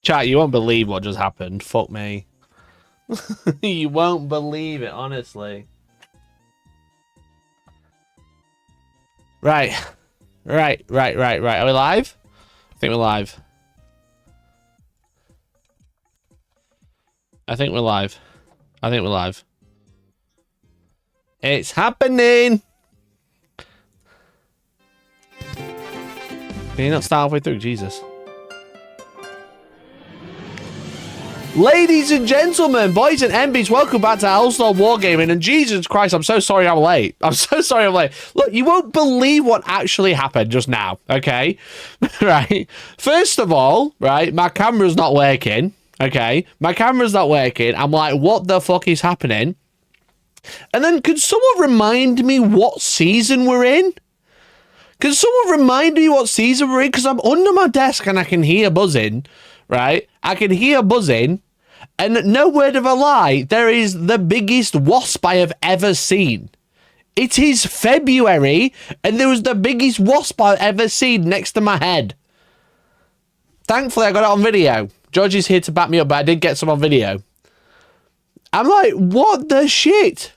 Chat, you won't believe what just happened. Fuck me. You won't believe it, honestly. Right. Are we live? I think we're live. I think we're live. It's happening! Can you not start halfway through? Jesus. Ladies and gentlemen, boys and MBs, welcome back to Hellstormwargaming. And Jesus Christ, I'm so sorry I'm late. Look, you won't believe what actually happened just now, okay? Right? First of all, right, my camera's not working, okay? My camera's not working. I'm like, what the fuck is happening? And then, could someone remind me what season we're in? Can someone remind me what season we're in? Because I'm under my desk and I can hear buzzing, right? I can hear buzzing. And no word of a lie, there is the biggest wasp I have ever seen. It is February, and there was the biggest wasp I've ever seen next to my head. Thankfully, I got it on video. George is here to back me up, but I did get some on video. I'm like, what the shit?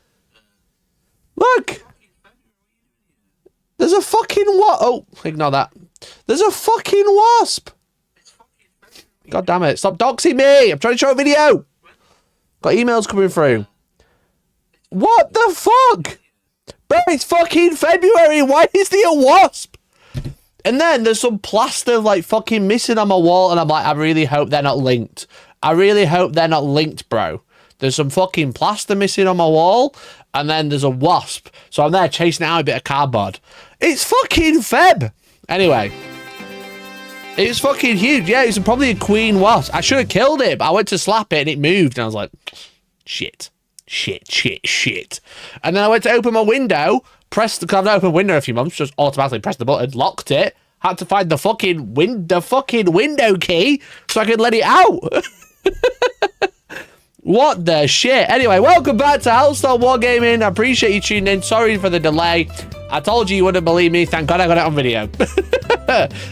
Look. There's a fucking wasp. Oh, ignore that. There's a fucking wasp. God damn it. Stop doxing me. I'm trying to show a video. Got emails coming through. What the fuck? Bro, it's fucking February. Why is there a wasp? And then there's some plaster like fucking missing on my wall. And I'm like, I really hope they're not linked. Bro. There's some fucking plaster missing on my wall. And then there's a wasp. So I'm there chasing it out with a bit of cardboard. It's fucking Feb. Anyway. It's fucking huge. Yeah, it's probably a queen wasp. I should have killed it, but I went to slap it and it moved. And I was like, shit. And then I went to open my window, because I've not opened a window in a few months, just automatically pressed the button, locked it, had to find the fucking window key so I could let it out. What the shit? Anyway, welcome back to Hellstormwargaming. I appreciate you tuning in. Sorry for the delay. I told you wouldn't believe me. Thank God I got it on video.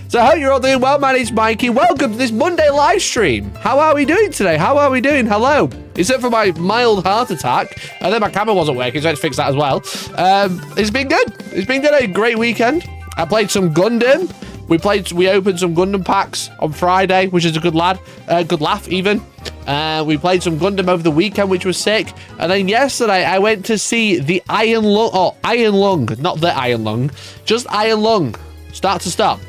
So I hope you're all doing well. My name's Mikey. Welcome to this Monday live stream. How are we doing today? Hello. Except for my mild heart attack. And then my camera wasn't working, so I had to fix that as well. It's been good. A great weekend. I played some Gundam. We opened some Gundam packs on Friday, which is a good laugh even. We played some Gundam over the weekend, which was sick. And then yesterday, I went to see the Iron Lung, not the Iron Lung, just Iron Lung, start to stop.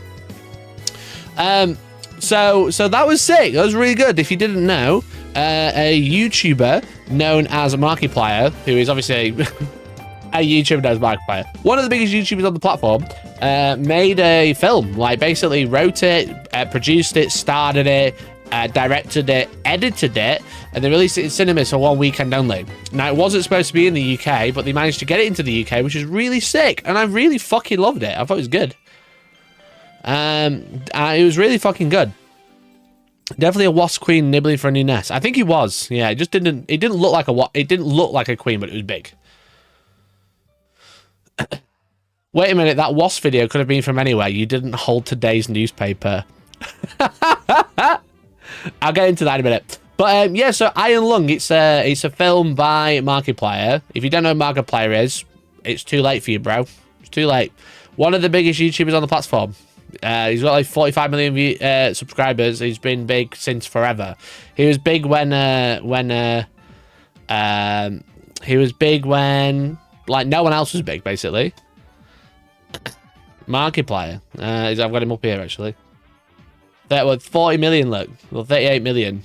So that was sick. That was really good. If you didn't know, a YouTuber known as Markiplier, who is obviously a YouTuber known as Markiplier, one of the biggest YouTubers on the platform, made a film, like basically wrote it, produced it, started it, directed it, edited it, and they released it in cinemas for one weekend only. Now, it wasn't supposed to be in the UK, but they managed to get it into the UK, which is really sick, and I really fucking loved it. I thought it was good. It was really fucking good. Definitely a wasp queen nibbling for a new nest. I think it was. Yeah, it didn't look like a queen, but it was big. Wait a minute, that wasp video could have been from anywhere. You didn't hold today's newspaper. I'll get into that in a minute. But yeah, so Iron Lung, it's a film by Markiplier. If you don't know who Markiplier is, it's too late for you, bro. It's too late. One of the biggest YouTubers on the platform. He's got like 45 million subscribers. He's been big since forever. He was big when like no one else was big, basically. Markiplier. I've got him up here actually. That was 40 million, look. Well, 38 million.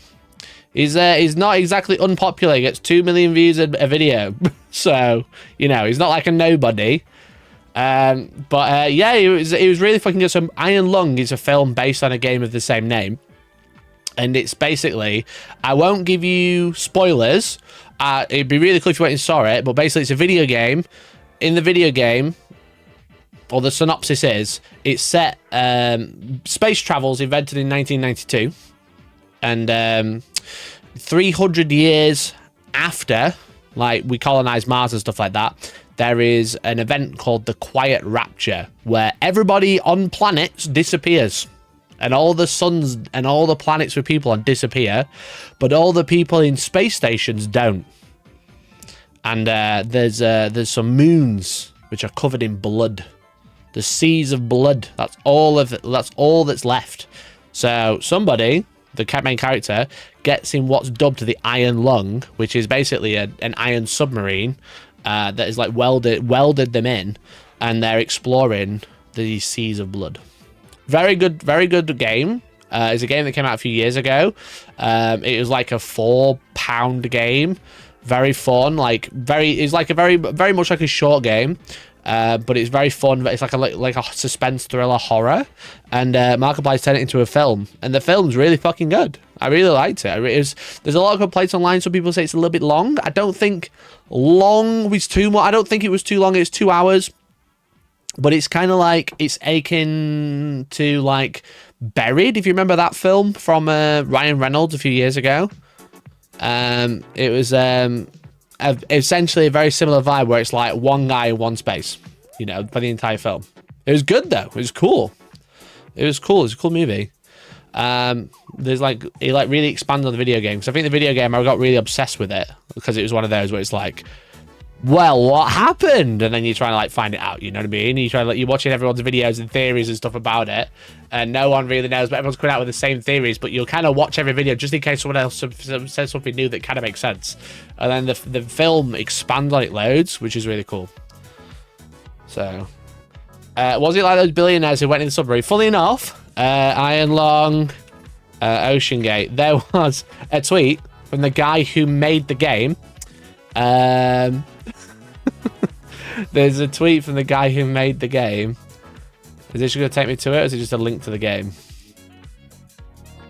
He's not exactly unpopular. He gets 2 million views a video. So, you know, he's not like a nobody. But yeah, it was really fucking good. So Iron Lung is a film based on a game of the same name. And it's basically, I won't give you spoilers. It'd be really cool if you went and saw it. But basically, it's a video game. In the video game, or the synopsis is, it's set, space travel's invented in 1992, and 300 years after, like, we colonize Mars and stuff like that, there is an event called the Quiet Rapture, where everybody on planets disappears. and all the suns and all the planets with people on disappear, but all the people in space stations don't. And there's some moons which are covered in blood. The seas of blood. That's all of it. That's all that's left. So somebody, the main character, gets in what's dubbed the Iron Lung, which is basically an iron submarine that is like welded them in, and they're exploring these seas of blood. Very good game. It's a game that came out a few years ago. It was like a £4 game. Very fun. It's like a very much like a short game. But it's very fun. It's like a suspense thriller horror, and Markiplier's turned it into a film, and the film's really fucking good. I really liked it. There's a lot of complaints online. Some people say it's a little bit long. I don't think long was too much. I don't think it was too long. It's 2 hours, but it's kind of like it's akin to like Buried, if you remember that film from Ryan Reynolds a few years ago. It was essentially a very similar vibe where it's like one guy in one space, you know, for the entire film. It was good though. It was cool. It was cool. It's a cool movie. There's like, it like really expanded on the video game. So I think the video game, I got really obsessed with it because it was one of those where it's like, well, what happened? And then you're trying to like find it out, you know what I mean? You try, like, you're watching everyone's videos and theories and stuff about it, and no one really knows, but everyone's coming out with the same theories, but you'll kind of watch every video just in case someone else says something new that kind of makes sense. And then the film expands on it loads, which is really cool. So, was it like those billionaires who went in the submarine? Fully enough, Iron Lung, Ocean Gate, there was a tweet from the guy who made the game. There's a tweet from the guy who made the game. Is this going to take me to it, or is it just a link to the game?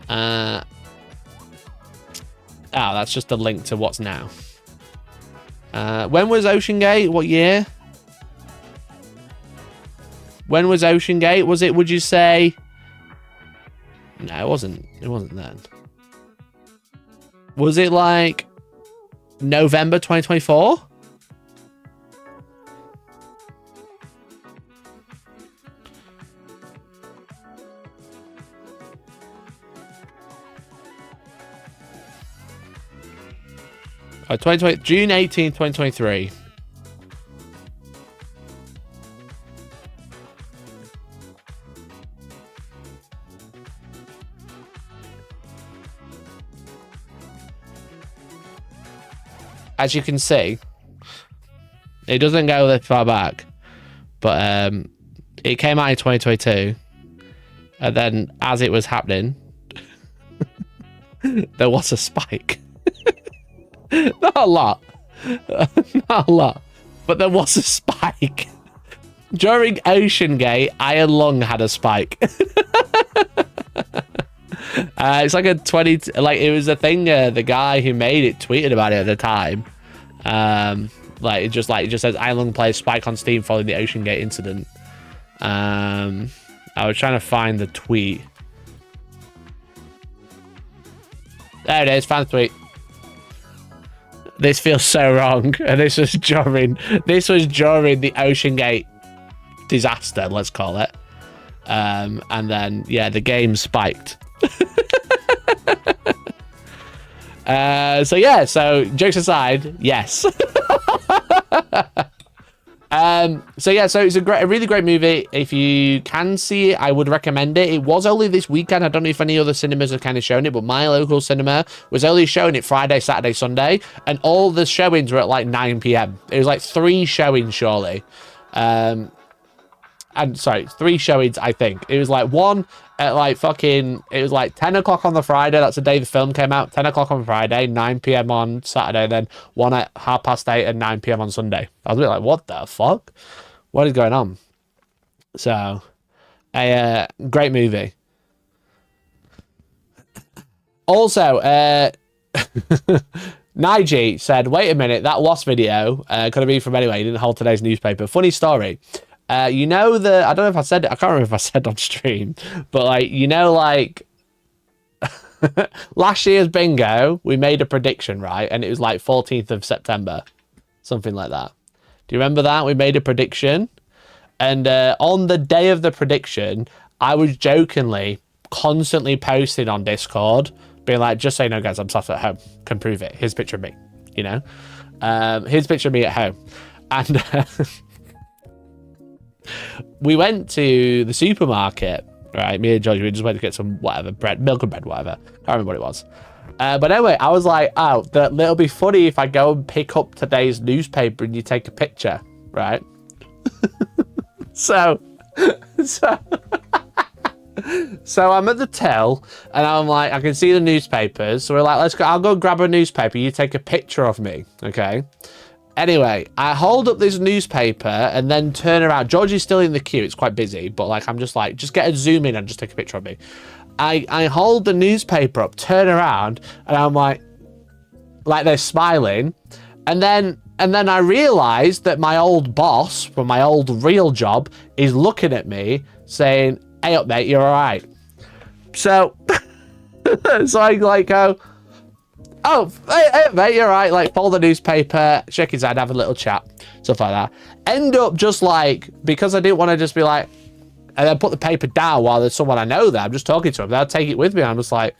Oh, that's just a link to what's now. When was Ocean Gate? What year? When was Ocean Gate? Was it, would you say? No, it wasn't. It wasn't then. Was it like November 2024? June 18th, 2023. As you can see, it doesn't go that far back, but it came out in 2022, and then as it was happening, there was a spike. Not a lot. Not a lot. But there was a spike. During Ocean Gate, Iron Lung had a spike. It's like a 20... Like, it was a thing, the guy who made it tweeted about it at the time. It just says Iron Lung plays spike on Steam following the Ocean Gate incident. I was trying to find the tweet. There it is, found the tweet. This feels so wrong, and this was during the Ocean Gate disaster, let's call it. And then yeah, the game spiked. So jokes aside, yes. So it's a really great movie. If you can see it, I would recommend it. It was only this weekend. I don't know if any other cinemas have kind of shown it, but my local cinema was only showing it Friday, Saturday, Sunday, and all the showings were at like 9 p.m. It was like 3 showings, surely. And sorry, 3 showings, I think. It was like one at like fucking, it was like 10 o'clock on the Friday. That's the day the film came out. 10 o'clock on Friday, 9 p.m. on Saturday, then one at 8:30 and 9 p.m. on Sunday. I was a bit like, what the fuck? What is going on? So, a great movie. Also, Nige said, wait a minute, that Wasp video could have been from anyway. He didn't hold today's newspaper. Funny story. You know, I don't know if I said it, I can't remember if I said on stream, but like, you know, like last year's bingo, we made a prediction, right? And it was like 14th of September, something like that. Do you remember that? We made a prediction, and on the day of the prediction, I was jokingly constantly posting on Discord, being like, just so you know, guys, I'm sat at home. Can prove it. Here's a picture of me, you know? Here's a picture of me at home. And we went to the supermarket, right? Me and George, we just went to get some whatever, bread, milk and bread, whatever. I can't remember what it was. But anyway, I was like, oh, it'll be funny if I go and pick up today's newspaper and you take a picture, right? So I'm at the till and I'm like, I can see the newspapers. So we're like, let's go. I'll go grab a newspaper. You take a picture of me. Okay. Anyway, I hold up this newspaper and then turn around. George is still in the queue. It's quite busy, but like, I'm just like, just get a zoom in and just take a picture of me. I hold the newspaper up, turn around, and I'm like they're smiling. And then I realized that my old boss from my old real job is looking at me saying, hey up mate, you're all right. So I like go, oh, hey mate, you're all right. Like fold the newspaper, shake his hand, have a little chat, stuff like that. End up just like, because I didn't want to just be like, and then put the paper down while there's someone I know there. I'm just talking to him. They'll take it with me. And I'm just like,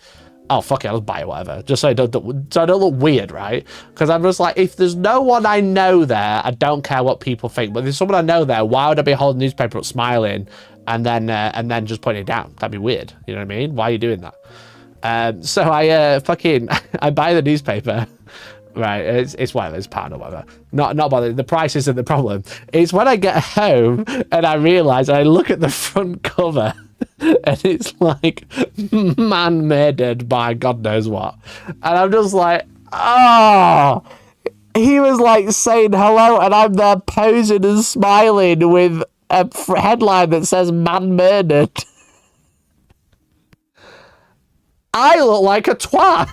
oh, fuck it, I'll just buy it, whatever. Just so I don't look weird, right? Because I'm just like, if there's no one I know there, I don't care what people think. But if there's someone I know there, why would I be holding the newspaper up smiling and then just putting it down? That'd be weird. You know what I mean? Why are you doing that? So I I buy the newspaper. Right, it's whatever, it's £1 or whatever. Not bothered. The price isn't the problem. It's when I get home and I realise, I look at the front cover and it's like man-murdered by God knows what. And I'm just like, oh, he was like saying hello and I'm there posing and smiling with a headline that says man-murdered. I look like a twat.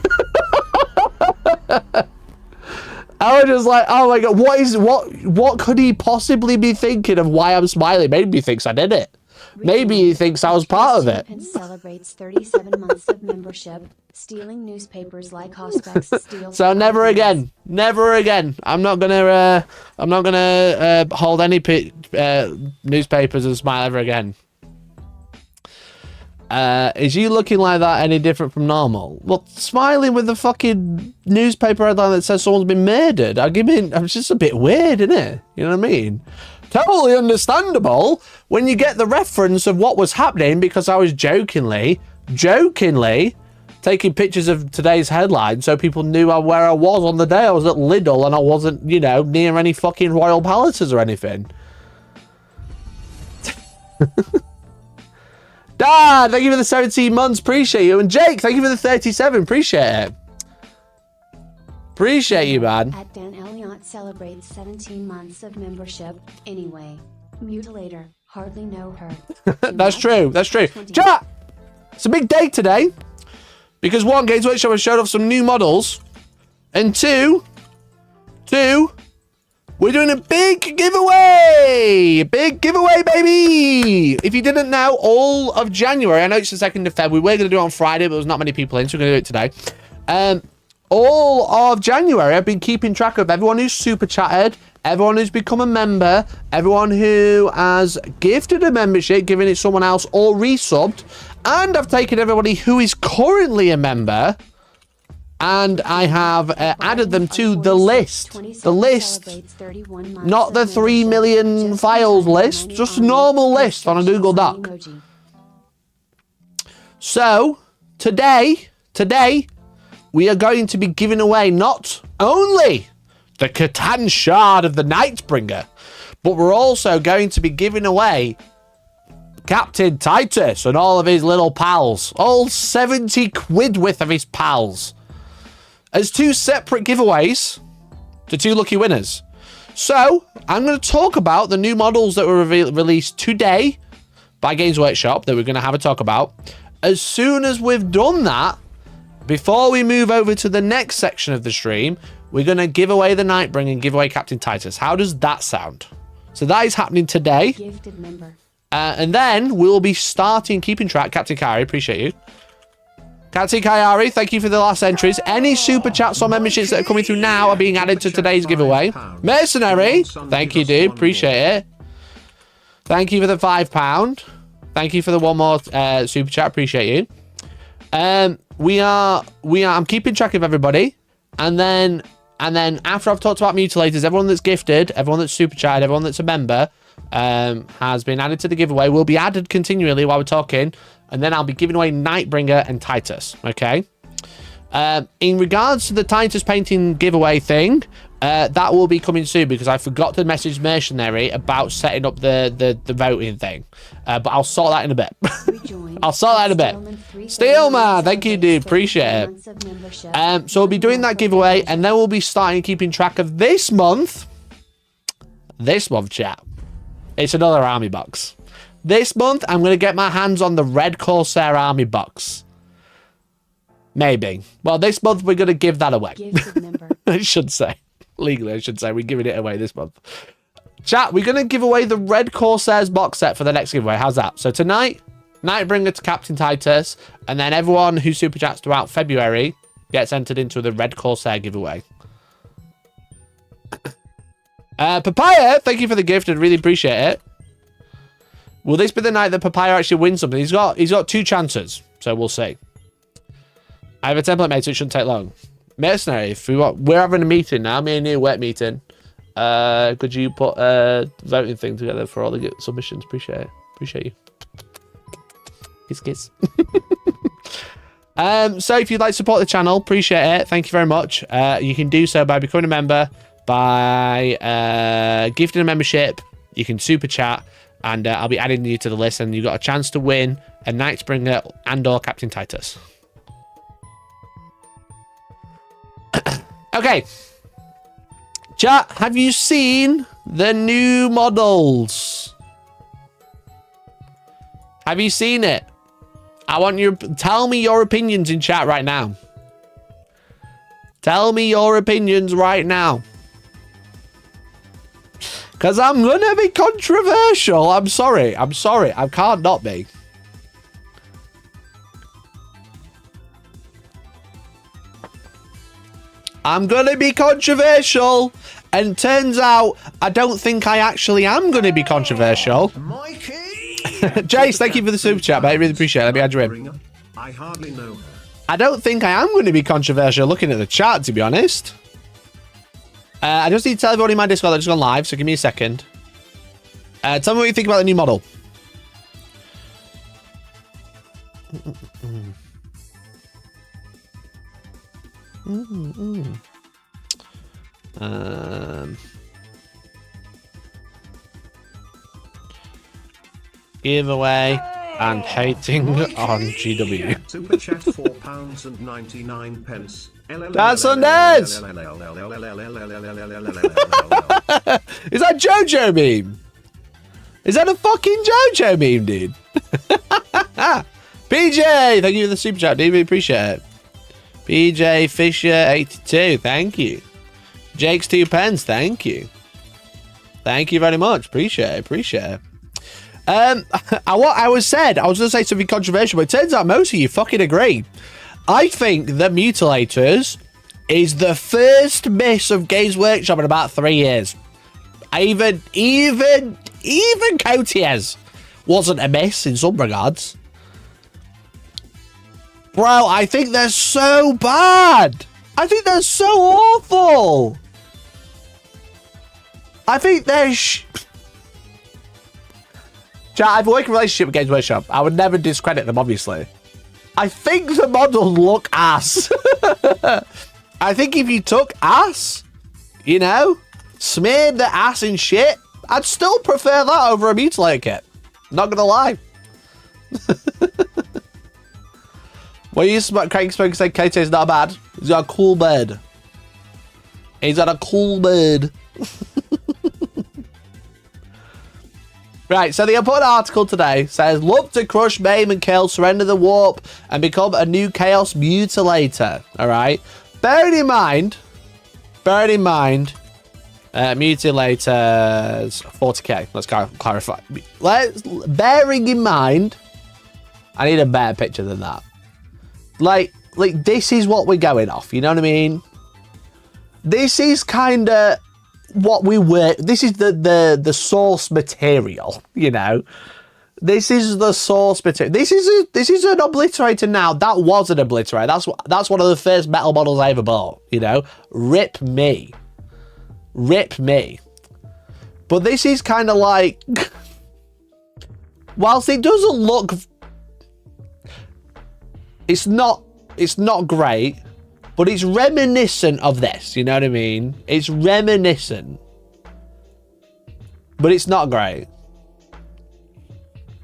I was just like, oh my god, what could he possibly be thinking of why I'm smiling? Maybe he thinks I did it. Maybe he thinks I was part of it. Celebrates 37 months of membership, stealing newspapers like Hospects steal. So never again. I'm not gonna hold any newspapers and smile ever again. Is you looking like that any different from normal? Well, smiling with the fucking newspaper headline that says someone's been murdered. It's just a bit weird, isn't it? You know what I mean? Totally understandable when you get the reference of what was happening, because I was jokingly taking pictures of today's headline so people knew where I was on the day. I was at Lidl and I wasn't, you know, near any fucking royal palaces or anything. Dan, thank you for the 17 months. Appreciate you. And Jake, thank you for the 37. Appreciate it. Appreciate you, man. At Dan Elliott celebrates 17 months of membership. Anyway, Mutilator, hardly know her. That's true. That's true. Chat! It's a big day today because one, Games Workshop has showed off some new models, and two, we're doing a big giveaway! Big giveaway, baby! If you didn't know, all of January, I know it's the 2nd of February, we're going to do it on Friday, but there's not many people in, so we're going to do it today. All of January, I've been keeping track of everyone who's super chatted, everyone who's become a member, everyone who has gifted a membership, given it someone else, or resubbed, and I've taken everybody who is currently a member, and I have added them to the list. The list. Not the 3 million files list, just a normal list on a Google Doc. So, today, we are going to be giving away not only the Catan Shard of the Nightbringer, but we're also going to be giving away Captain Titus and all of his little pals. All 70 quid worth of his pals. As 2 separate giveaways to 2 lucky winners. So, I'm going to talk about the new models that were released today by Games Workshop that we're going to have a talk about. As soon as we've done that, before we move over to the next section of the stream, we're going to give away the Nightbringer and give away Captain Titus. How does that sound? So that is happening today. Gifted member. And then we'll be starting keeping track. Captain Kari, appreciate you. Captain Kayari, thank you for the last entries. Any super chats or memberships that are coming through now are being added to today's giveaway. Mercenary, thank you, dude. Appreciate it. Thank you for the £5. Thank you for the one more super chat. Appreciate you. I'm keeping track of everybody. And then after I've talked about Mutilators, everyone that's gifted, everyone that's super chatted, everyone that's a member, has been added to the giveaway. Will be added continually while we're talking. And then I'll be giving away Nightbringer and Titus. Okay. In regards to the Titus painting giveaway thing, that will be coming soon because I forgot to message Mercenary about setting up the voting thing. But I'll sort that in a bit. I'll sort that in a bit. Steelman, thank you, dude. Appreciate it. So we'll be doing that giveaway, and then we'll be starting keeping track of this month. This month, chat. It's another army box. This month, I'm going to get my hands on the Red Corsair army box. Maybe. Well, this month, we're going to give that away. I should say. Legally, I should say. We're giving it away this month. Chat, we're going to give away the Red Corsairs box set for the next giveaway. How's that? So tonight, Nightbringer to Captain Titus, and then everyone who super chats throughout February gets entered into the Red Corsair giveaway. Papaya, thank you for the gift. I really appreciate it. Will this be the night that Papaya actually wins something? He's got 2 chances, so we'll see. I have a template made, so it shouldn't take long. Mercenary, if we're having a meeting now, me and you, wet meeting. Could you put a voting thing together for all the submissions? Appreciate it. Appreciate you. Kiss. So if you'd like to support the channel, appreciate it. Thank you very much. You can do so by becoming a member, by gifting a membership. You can super chat, and I'll be adding you to the list, and you've got a chance to win a Nightbringer and/or Captain Titus. Okay. Chat, have you seen the new models? Have you seen it? I want you to tell me your opinions in chat right now. Tell me your opinions right now. Because I'm going to be controversial. I'm sorry. I'm sorry. I can't not be. I'm going to be controversial. And turns out, I don't think I actually am going to be controversial. Jace, thank you for the super chat, mate. I really appreciate it. Let me add you in. I hardly know her. I don't think I am going to be controversial looking at the chat, to be honest. I just need to tell everybody in my Discord that I've just gone live, so give me a second. Tell me what you think about the new model. Giveaway and hating on GW. Super chat £4.99. That's on Nez! Is that JoJo meme? Is that a fucking JoJo meme, dude? PJ, thank you for the super chat, dude. We appreciate it. PJ Fisher 82, thank you. Jake's 2 pence, thank you. Thank you very much. Appreciate it. Appreciate it. I was going to say something controversial, but it turns out most of you fucking agree. I think that Mutilators is the first miss of Games Workshop in about 3 years. Even Cotiers wasn't a miss in some regards. Bro, I think they're so bad. I think they're so awful. I think they're I have a working relationship with Games Workshop. I would never discredit them, obviously. I think the models look ass. I think if you took ass, you know, smeared the ass in shit, I'd still prefer that over a Mutilator kit. Not gonna lie. Well, you Craig Spoke say KT is not bad. He's got a cool bird. He's got a cool bird. Right, so the important article today says, look to crush, maim, and kill, surrender the warp, and become a new Chaos Mutilator. Alright? Bearing in mind, Mutilators 40k. Let's clarify. Bearing in mind, I need a better picture than that. Like this is what we're going off, you know what I mean? This is kind of what we were, this is the source material, you know? This is the source material. This is an obliterator now. That was an obliterator. That's one of the first metal models I ever bought. You know, rip me. Rip me. But this is kind of like, whilst it doesn't look, it's not great, but it's reminiscent of this. You know what I mean? It's reminiscent, but it's not great.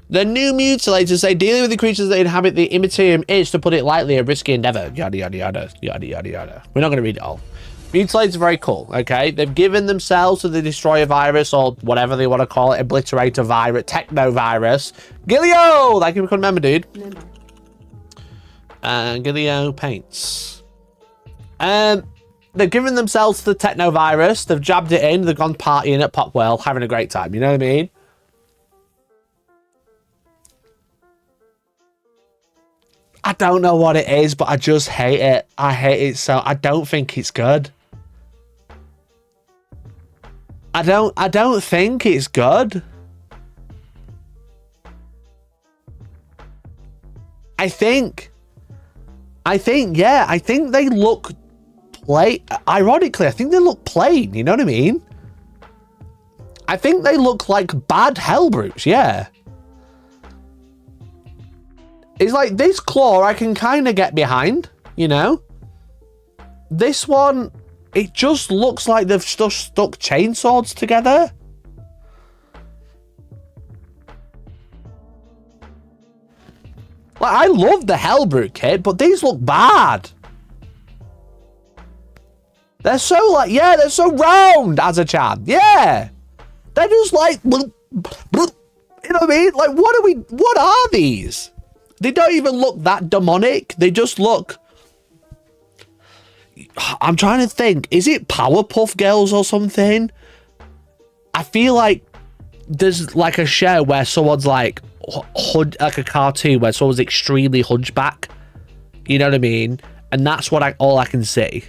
The new Mutilators say dealing with the creatures that inhabit the Immaterium is, to put it lightly, a risky endeavor. Yada, yada, yada, yada, yada, yada. We're not going to read it all. Mutilators are very cool, okay? They've given themselves to the Destroyer virus, or whatever they want to call it, Obliterator virus, Techno virus. Gilio! Thank you for becoming a member, dude. And Gilio paints. They've given themselves to the Techno virus. They've jabbed it in. They've gone partying at Popwell, having a great time. You know what I mean? I don't know what it is, but I just hate it. I hate it so. I don't think it's good. I don't think it's good. I think they look ironically, I think they look plain, you know what I mean? I think they look like bad Hellbrutes, yeah. It's like this claw I can kind of get behind, you know? This one, it just looks like they've just stuck chainswords together. Like, I love the Hellbrute kit, but these look bad. They're so like, yeah, they're so round as a Chad. Yeah. They're just like, you know what I mean? Like, what are these? They don't even look that demonic. They just look... I'm trying to think. Is it Powerpuff Girls or something? I feel like there's like a show where someone's like a cartoon where someone's extremely hunchback. You know what I mean? And that's what all I can see.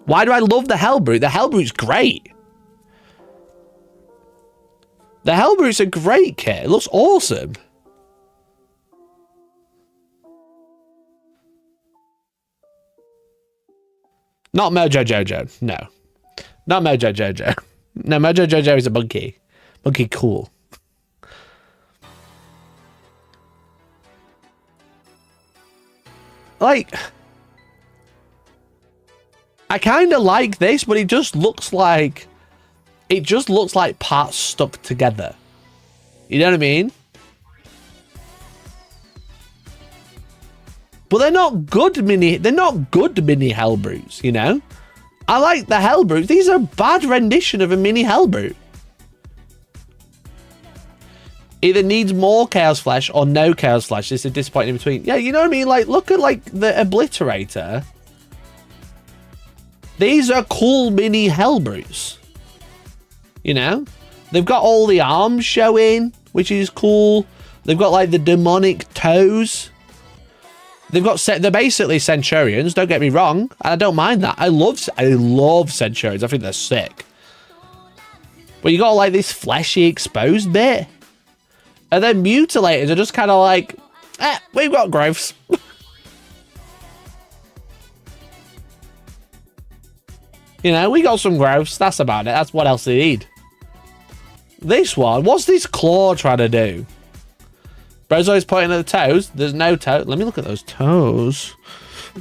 Why do I love the Hellbrute? The Hellbrute's great. The Hellbrute's a great kit. It looks awesome. Not Mojo Jojo. No. Not Mojo Jojo. No, Mojo Jojo is a monkey. Monkey cool. Like... I kind of like this, but it just looks like... It just looks like parts stuck together. You know what I mean? But they're not good mini Hellbrutes, you know? I like the Hellbrutes. These are a bad rendition of a mini Hellbrute. Either needs more Chaos Flesh or no Chaos Flesh. This is disappointing in between. Yeah, you know what I mean? Like, look at like the Obliterator. These are cool mini Hellbrutes. You know, they've got all the arms showing, which is cool. They've got like the demonic toes. They're basically Centurions. Don't get me wrong, and I don't mind that. I love Centurions. I think they're sick. But you got like this fleshy exposed bit, and then Mutilators are just kind of like, we've got growths. You know, we got some growths. That's about it. That's what else they need. This one, what's this claw trying to do? Bro's always pointing at the toes. There's no toe. Let me look at those toes.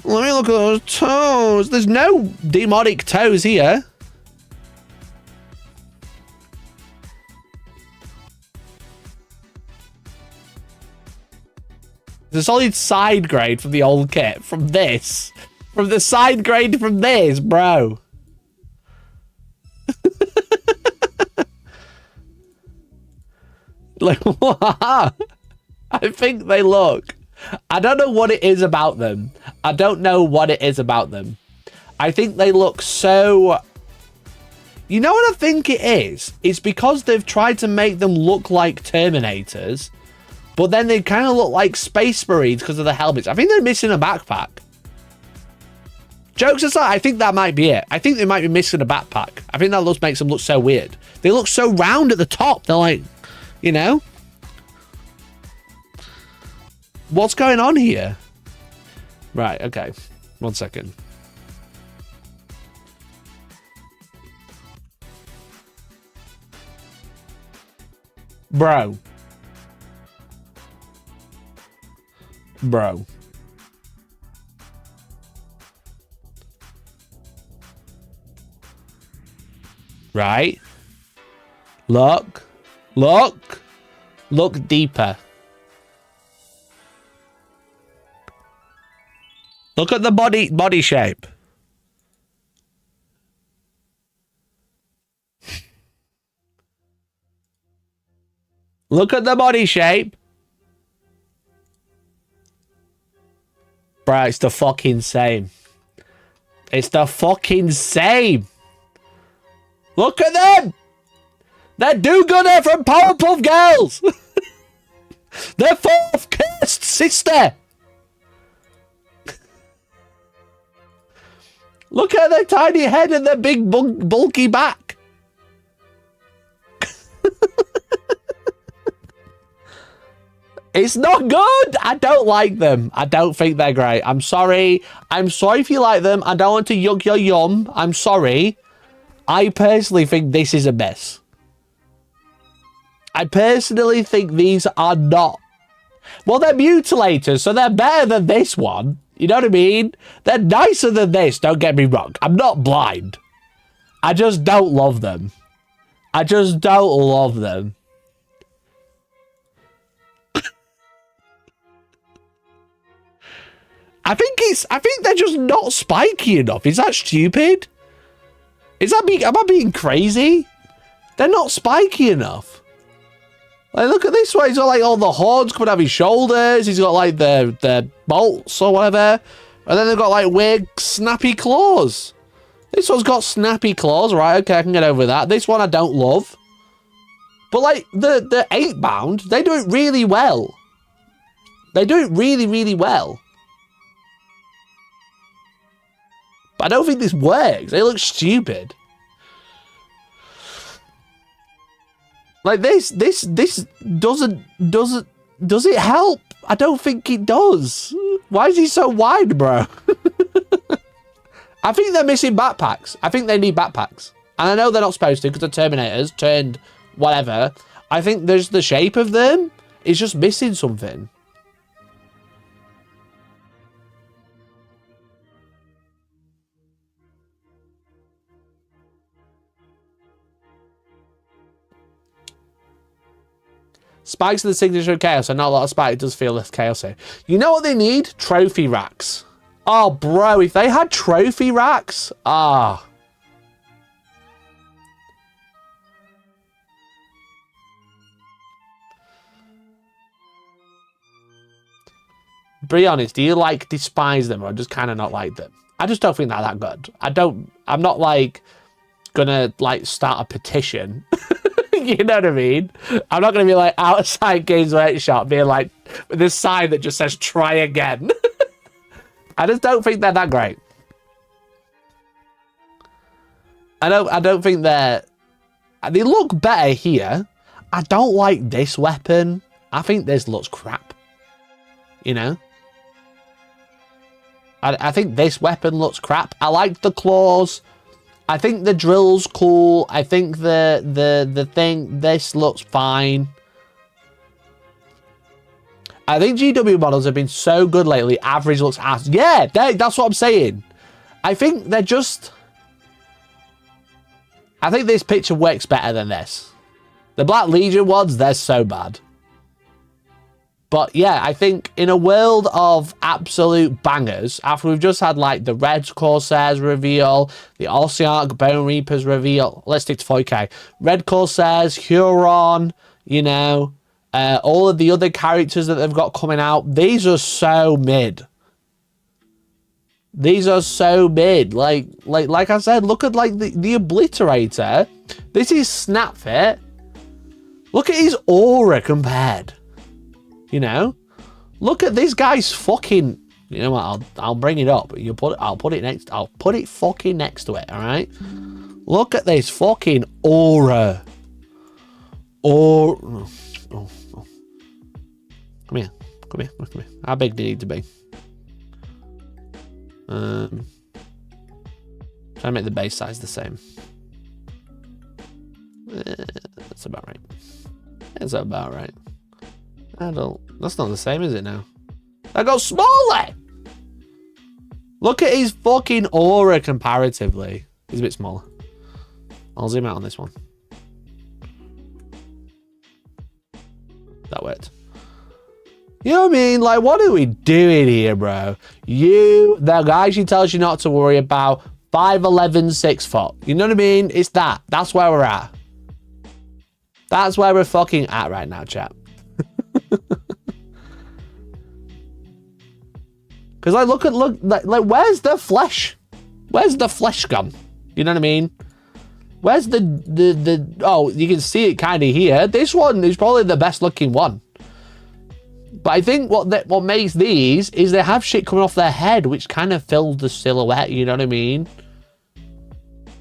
Let me look at those toes. There's no demonic toes here. There's a solid side grade from the old kit. From this. From the side grade from this, bro. Like, what? I think they look... I don't know what it is about them. I don't know what it is about them. I think they look so... You know what I think it is? It's because they've tried to make them look like Terminators, but then they kind of look like Space Marines because of the helmets. I think they're missing a backpack. Jokes aside, I think that might be it. I think they might be missing a backpack. I think that makes them look so weird. They look so round at the top. They're like, you know? What's going on here? Right, okay. 1 second. Bro. Right. Look deeper. Look at the body shape. Look at the body shape. Bro, it's the fucking same. It's the fucking same. Look at them. They're do-gooder from Powerpuff Girls. They're fourth cursed sister. Look at their tiny head and their big bulky back. It's not good. I don't like them. I don't think they're great. I'm sorry. I'm sorry if you like them. I don't want to yuck your yum. I'm sorry. I personally think this is a mess. I personally think these are not... Well, they're mutilators, so they're better than this one. You know what I mean? They're nicer than this, don't get me wrong. I'm not blind. I just don't love them. I just don't love them. I think they're just not spiky enough. Is that stupid? Am I being crazy? They're not spiky enough. Like, look at this one. He's got like all the horns coming out of his shoulders. He's got like the bolts or whatever. And then they've got like weird snappy claws. This one's got snappy claws. Right, okay, I can get over that. This one I don't love. But like the 8-bound, they do it really well. They do it really, really well. But I don't think this works. They look stupid. Like this doesn't does it help? I don't think it does. Why is he so wide, bro? I think they're missing backpacks. I think they need backpacks. And I know they're not supposed to because the Terminators turned whatever. I think there's the shape of them. It's just missing something. Spikes are the signature of chaos, so not a lot of spike. It does feel less chaosy. You know what they need? Trophy racks. Oh, bro, if they had trophy racks, Be honest, do you like despise them or just kind of not like them? I just don't think they're that good. I'm not like gonna like start a petition. You know what I mean? I'm not going to be like outside Games Workshop being like with this sign that just says try again. I just don't think they're that great. I don't think they look better here. I don't like this weapon. I think this looks crap. You know? I think this weapon looks crap. I like the claws. I think the drill's cool. I think this looks fine. I think GW models have been so good lately. Average looks ass. Yeah, that's what I'm saying. I think they're just... I think this picture works better than this. The Black Legion ones, they're so bad. But yeah, I think in a world of absolute bangers, after we've just had like the Red Corsairs reveal, the Ossiarch Bone Reapers reveal, let's stick to 40k. Red Corsairs, Huron, you know, all of the other characters that they've got coming out, these are so mid. These are so mid. Like I said, look at like the Obliterator. This is Snapfit. Look at his aura compared. You know, look at this guy's fucking You know what? I'll bring it up. I'll put it fucking next to it. All right. Look at this fucking aura. Oh. Come here. How big do you need to be? Try to make the base size the same. That's about right. That's about right. That's not the same, is it now? I got smaller! Look at his fucking aura comparatively. He's a bit smaller. I'll zoom out on this one. That worked. You know what I mean? Like, what are we doing here, bro? The guy she tells you not to worry about, 5'11", 6 foot. You know what I mean? It's that. That's where we're at. That's where we're fucking at right now, chat. Because look, where's the flesh? Where's the flesh gone? You know what I mean? Where's the oh, you can see it kind of here. This one is probably the best looking one. But I think what makes these is they have shit coming off their head, which kind of fills the silhouette. You know what I mean?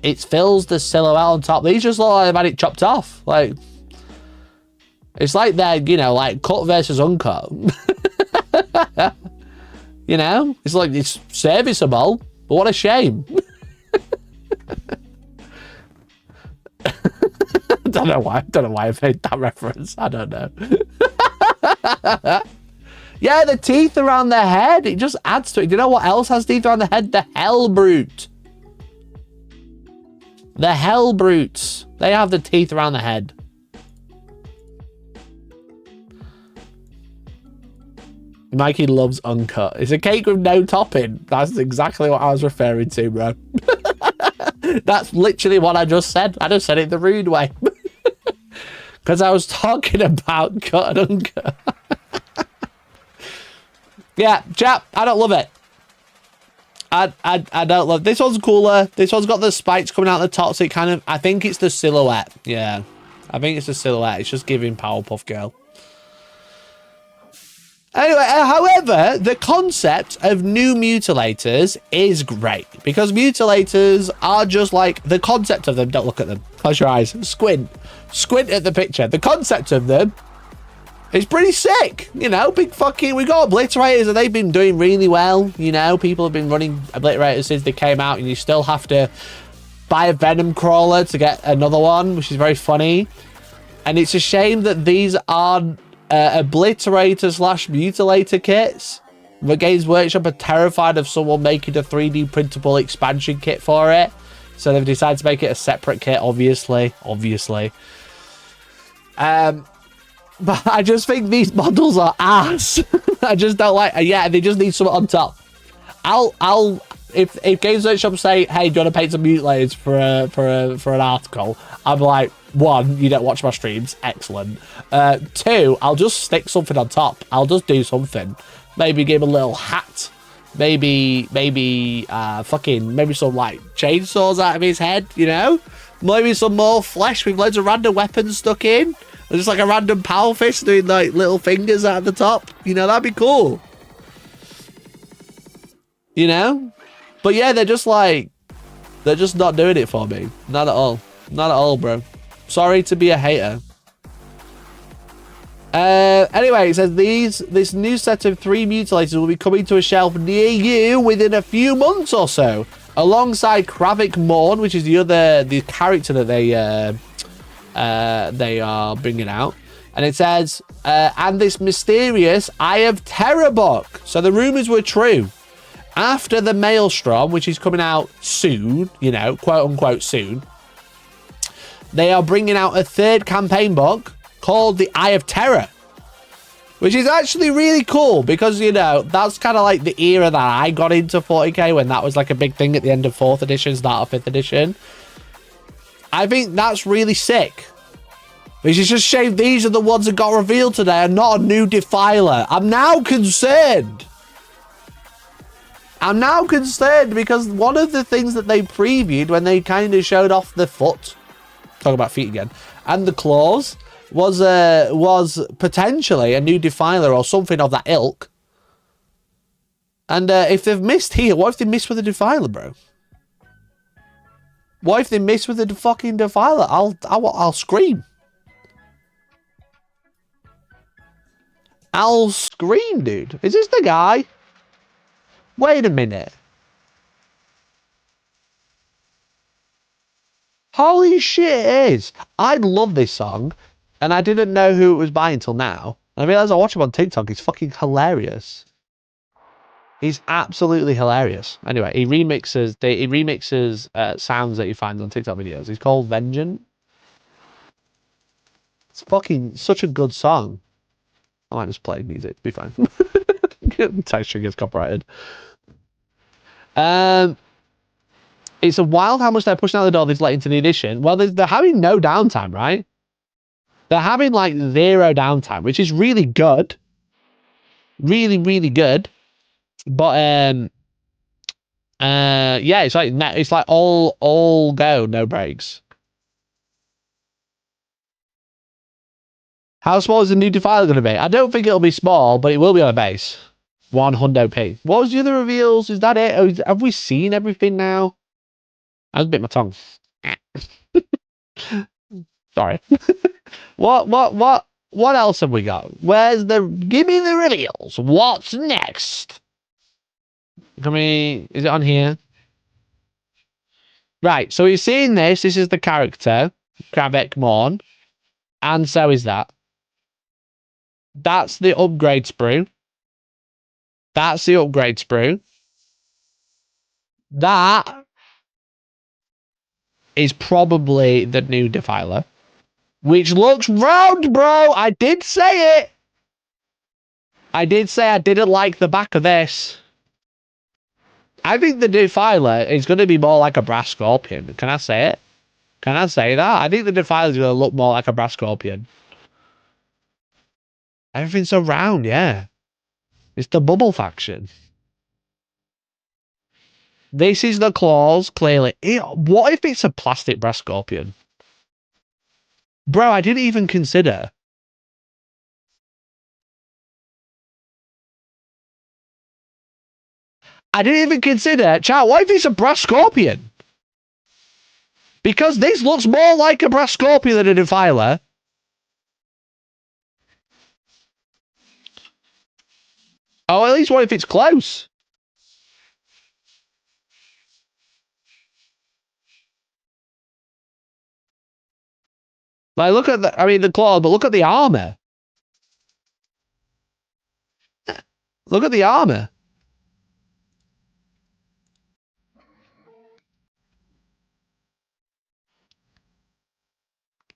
It fills the silhouette on top. These just look like they've had it chopped off. Like, it's like they're, you know, like cut versus uncut. You know, it's like it's serviceable, but what a shame. Don't know why I made that reference. I don't know. Yeah, the teeth around the head, it just adds to it. Do you know what else has teeth around the head? The hell brute. The hell brutes. They have the teeth around the head. Mikey loves uncut. It's a cake with no topping. That's exactly what I was referring to, bro. That's literally what I just said. I just said it the rude way. Because I was talking about cut and uncut. Yeah, chap, I don't love it. I don't love this one's cooler. This one's got the spikes coming out the top, so it kind of, I think it's the silhouette. Yeah, I think it's the silhouette. It's just giving Powerpuff Girl. Anyway, however, the concept of new Mutilators is great because Mutilators are just like the concept of them. Don't look at them. Close your eyes. Squint at the picture. The concept of them is pretty sick. You know, big fucking. We got Obliterators and they've been doing really well. You know, people have been running Obliterators since they came out, and you still have to buy a Venom Crawler to get another one, which is very funny. And it's a shame that these aren't Obliterator / Mutilator kits. The Games Workshop are terrified of someone making a 3D printable expansion kit for it, so they've decided to make it a separate kit. Obviously. But I just think these models are ass. I just don't like. Yeah, they just need something on top. If Games Workshop say, hey, do you want to paint some Mutilators for an article? I'm like, 1, you don't watch my streams. Excellent. 2, I'll just stick something on top. I'll just do something. Maybe give him a little hat. Maybe some like chainsaws out of his head, you know? Maybe some more flesh with loads of random weapons stuck in. Or just like a random power fist doing like little fingers out of the top. You know, that'd be cool. You know? But yeah, they're just not doing it for me. Not at all. Not at all, bro. Sorry to be a hater. Anyway, it says this new set of 3 Mutilators will be coming to a shelf near you within a few months or so, alongside Kravik Morn, which is the character that they are bringing out. And it says, and this mysterious Eye of Terror book. So the rumors were true. After the Maelstrom, which is coming out soon, you know, quote unquote soon, they are bringing out a 3rd campaign book called the Eye of Terror, which is actually really cool because, you know, that's kind of like the era that I got into 40k when that was like a big thing at the end of 4th edition, start of 5th edition. I think that's really sick. Which is just a shame these are the ones that got revealed today and not a new Defiler. I'm now concerned because one of the things that they previewed when they kind of showed off the foot, talk about feet again, and the claws, was potentially a new Defiler or something of that ilk. And if they've missed here, what if they miss with the Defiler, bro? What if they miss with the fucking Defiler? I'll scream. I'll scream, dude. Is this the guy? Wait a minute. Holy shit, it is. I love this song, and I didn't know who it was by until now. I realized I watch him on TikTok. He's fucking hilarious. He's absolutely hilarious. Anyway, he remixes sounds that he finds on TikTok videos. He's called Vengeance. It's fucking such a good song. I might just play music. Be fine. Texture gets copyrighted. It's a wild how much they're pushing out the door this late into the edition. Well, they're having no downtime, right? They're having like 0 downtime, which is really good. Really, really good. But yeah, it's like all go, no breaks. How small is the new Defiler going to be? I don't think it'll be small, but it will be on a base. 100p. What was the other reveals? Is that it? Have we seen everything now? I just bit my tongue. Sorry. What else have we got? Give me the reveals. What's next? Is it on here? Right, so you're seeing this. This is the character, Kravek Morn. And so is that. That's the upgrade sprue. That's the upgrade sprue. That is probably the new Defiler. Which looks round, bro. I did say it. I did say I didn't like the back of this. I think the Defiler is going to be more like a brass scorpion. Can I say it? Can I say that? I think the Defiler is going to look more like a brass scorpion. Everything's so round, yeah. It's the bubble faction. This is the claws, clearly. What if it's a plastic brass scorpion? Bro, I didn't even consider. Chat, what if it's a brass scorpion? Because this looks more like a brass scorpion than a Defiler. Oh, at least what if it's close? Like, look at the claw, but look at the armor. Look at the armor.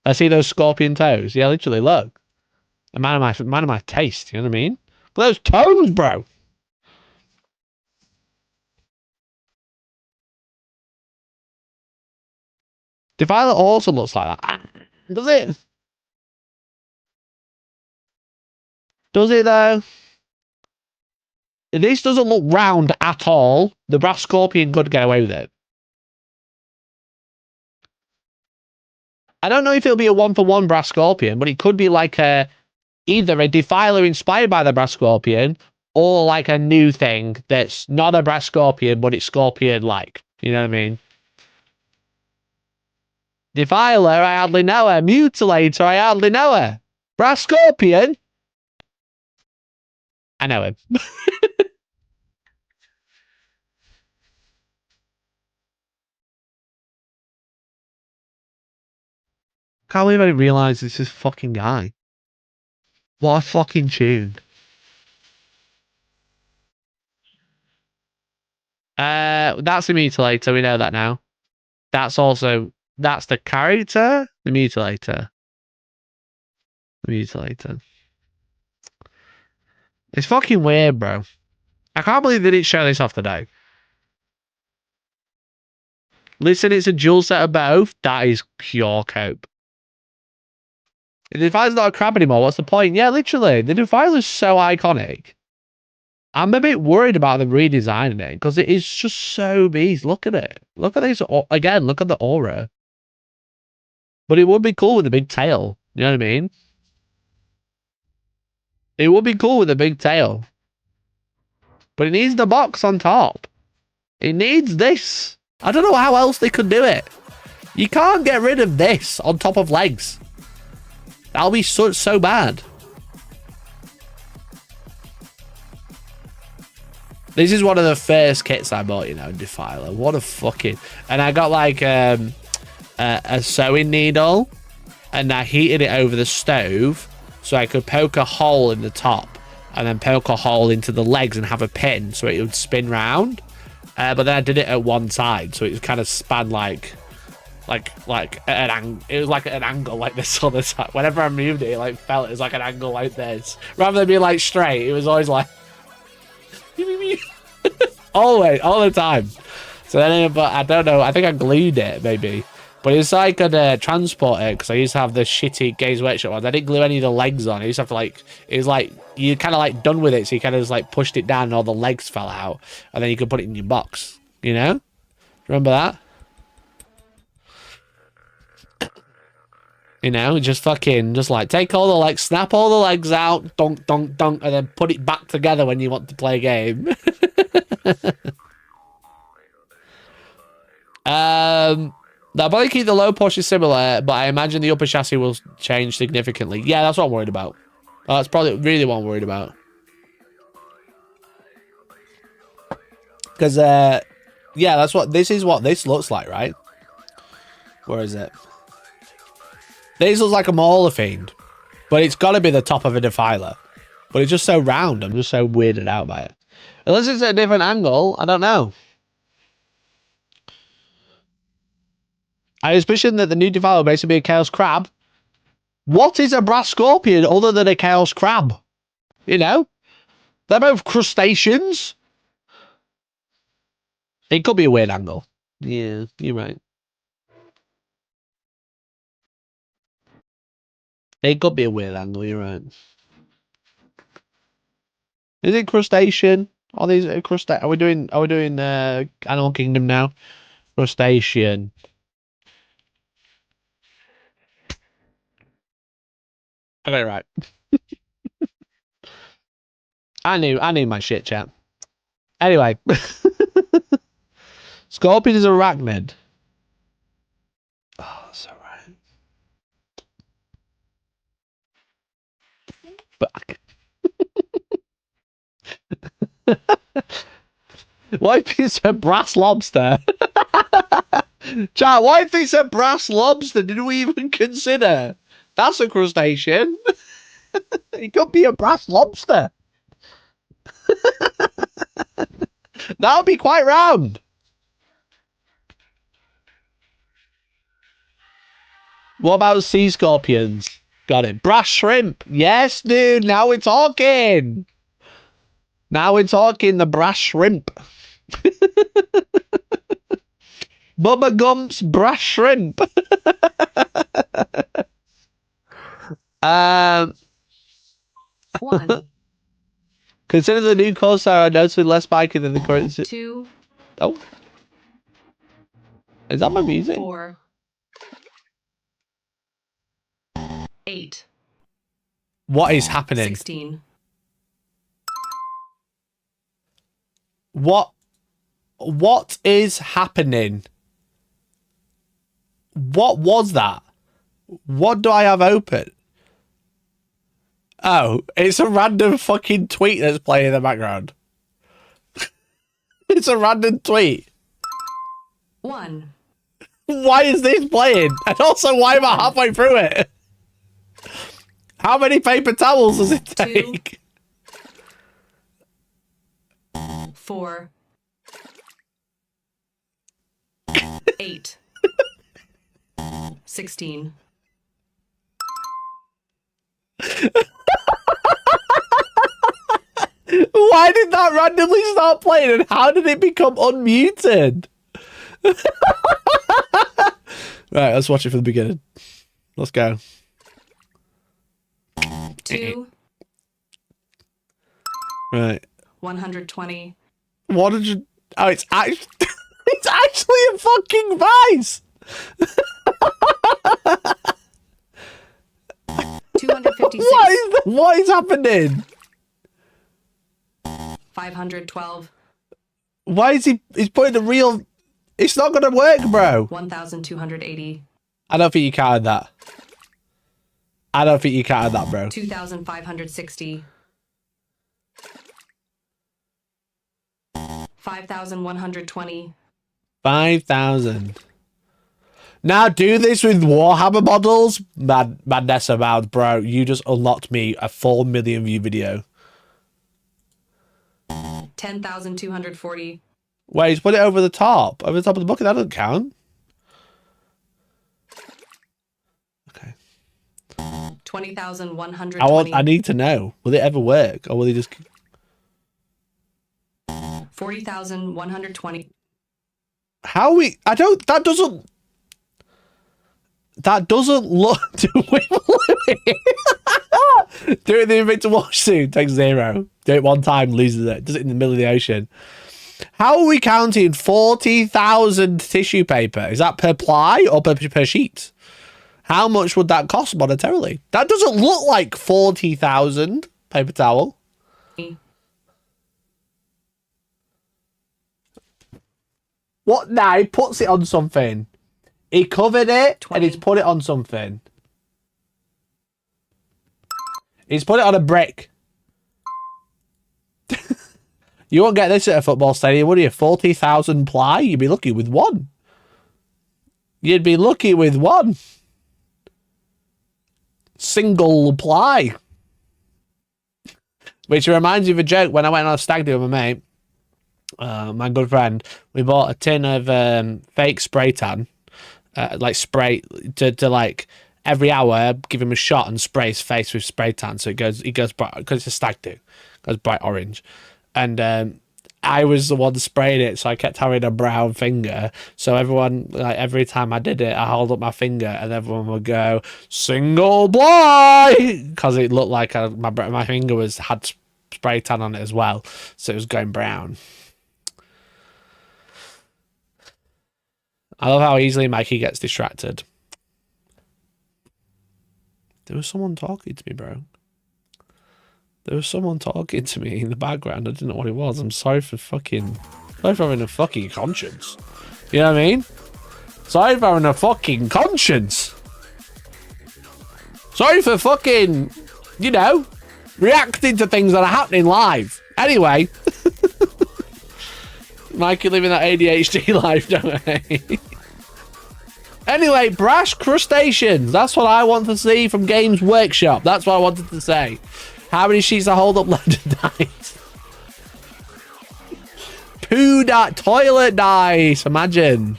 I see those scorpion toes. Yeah, literally, look. A man of my taste, you know what I mean? Look at those toes, bro. Defiler also looks like that. Does it? Does it, though? This doesn't look round at all. The brass scorpion could get away with it. I don't know if it'll be a 1-for-1 brass scorpion, but it could be like either a Defiler inspired by the brass scorpion or like a new thing that's not a brass scorpion, but it's scorpion-like. You know what I mean? Defiler, I hardly know her. Mutilator, I hardly know her. Brass scorpion? I know him. Can't believe I didn't realise this is fucking guy. What a fucking tune. That's the Mutilator, we know that now. That's the character? The Mutilator. The Mutilator. It's fucking weird, bro. I can't believe they didn't show this off today. Listen, it's a dual set of both. That is pure cope. The Defiler's not a crab anymore, what's the point? Yeah, literally. The Defiler's so iconic. I'm a bit worried about them redesigning it because it is just so beast. Look at it. Look at this. Again, look at the aura. But it would be cool with a big tail. You know what I mean? It would be cool with a big tail. But it needs the box on top. It needs this. I don't know how else they could do it. You can't get rid of this on top of legs. That'll be so bad. This is one of the first kits I bought, you know, Defiler. What a fucking... And I got like a sewing needle, and I heated it over the stove so I could poke a hole in the top and then poke a hole into the legs and have a pin so it would spin round. But then I did it at one side, so it kind of span like at an angle. It was like at an angle like this all the time. Whenever I moved it, it like felt it was like an angle like this. Rather than being like straight, it was always like always, all the time. So then, but I don't know. I think I glued it maybe. But it's like I could transport it, because I used to have the shitty Games Workshop ones. I didn't glue any of the legs on. I used to have to like, it was like, you kind of like done with it. So you kind of just like pushed it down and all the legs fell out. And then you could put it in your box, you know? Remember that? You know, just like take all the legs, snap all the legs out, dunk, dunk, dunk, and then put it back together when you want to play a game. They'll probably keep the low push similar, but I imagine the upper chassis will change significantly. Yeah, that's what I'm worried about. That's probably really what I'm worried about. Because, yeah, this is what this looks like, right? Where is it? This looks like a Mauler Fiend, but it's got to be the top of a Defiler. But it's just so round. I'm just so weirded out by it. Unless it's at a different angle, I don't know. I suspicion that the new Defiler will basically be a Chaos Crab. What is a Brass Scorpion other than a Chaos Crab? You know? They're both crustaceans. It could be a weird angle. Yeah, you're right. It could be a weird angle, you're right. Is it crustacean? Are these crustacean? Are we doing Animal Kingdom now? Crustacean. I got it right. I knew my shit, chat. Anyway. Scorpion is arachnid. Oh, that's alright. Fuck. Why if it's a brass lobster? Chat, why if it's a brass lobster? Did we even consider? That's a crustacean. It could be a brass lobster. That would be quite round. What about sea scorpions? Got it. Brass shrimp. Yes, dude. Now we're talking. Now we're talking the brass shrimp. Bubba Gump's brass shrimp. One. Consider the new Corsair are noticeably less spiky than the current. 2. Oh. Is that my music? 4. 8. What is happening? 16. What is happening? What was that? What do I have open? Oh, it's a random fucking tweet that's playing in the background. It's a random tweet. 1. Why is this playing? And also, why am I halfway through it? How many paper towels does it take? 4. 8. 16. Why did that randomly start playing and how did it become unmuted? Right, let's watch it from the beginning. Let's go. 2. Right. 120. What did you... Oh, it's actually... It's actually a fucking vice! 256. What is happening? 512. Why is he's putting the real... It's not going to work, bro. 1,280. I don't think you counted that. I don't think you counted that, bro. 2,560. 5,120. 5,000. Now do this with Warhammer models. Madness about, bro. You just unlocked me a 4 million view video. 10,240. Wait, just put it over the top. Over the top of the bucket. That doesn't count. Okay. 20,120. I need to know. Will it ever work? Or will they just... 40,120. How we... I don't... That doesn't... That doesn't look... Do it in the inventor watch soon. Takes 0. Do it one time, loses it. Does it in the middle of the ocean. How are we counting 40,000 tissue paper? Is that per ply or per sheet? How much would that cost monetarily? That doesn't look like 40,000 paper towel. What now? He puts it on something. He covered it 20. and he's put it on something. He's put it on a brick. You won't get this at a football stadium, would you? 40,000 ply? You'd be lucky with one. You'd be lucky with one. Single ply. Which reminds me of a joke. When I went on a stag do with my mate, my good friend, we bought a tin of fake spray tan. Like spray to like every hour give him a shot and spray his face with spray tan so he goes bright, because it's a stag do, goes bright orange. And I was the one spraying it, so I kept having a brown finger, so everyone, like, every time I did it I hold up my finger and everyone would go single ply because it looked like my finger had spray tan on it as well, so it was going brown. I love how easily Mikey gets distracted. There was someone talking to me, bro. There was someone talking to me in the background. I didn't know what it was. I'm sorry for having a fucking conscience. You know what I mean? Sorry for having a fucking conscience. Sorry for fucking, reacting to things that are happening live. Anyway. Mikey living that ADHD life, don't I? Anyway, brash crustaceans. That's what I want to see from Games Workshop. That's what I wanted to say. How many sheets I hold up London dice? Toilet dice. Imagine.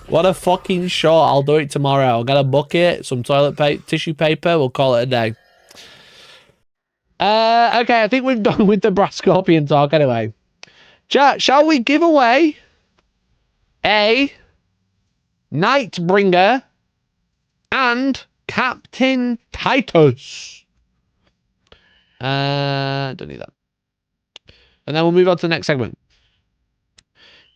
What a fucking shot. I'll do it tomorrow. I'll get a bucket, some tissue paper. We'll call it a day. Okay, I think we've done with the brass scorpion talk anyway. Chat, shall we give away a Nightbringer and Captain Titus? Don't need that. And then we'll move on to the next segment.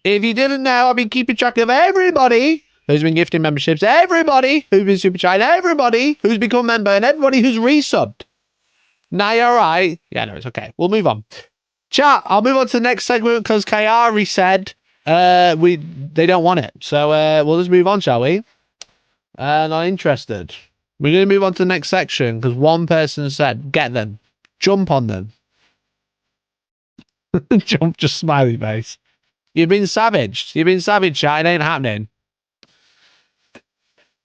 If you didn't know, I've been keeping track of everybody who's been gifting memberships, everybody who's been super chatting, everybody who's become a member, and everybody who's resubbed. Now you're alright. Yeah, no, it's okay. We'll move on. Chat, I'll move on to the next segment because Kayari said they don't want it. So we'll just move on, shall we? Not interested. We're going to move on to the next section because one person said, get them. Jump on them. Jump, just smiley face. You've been savaged. You've been savaged, chat. It ain't happening.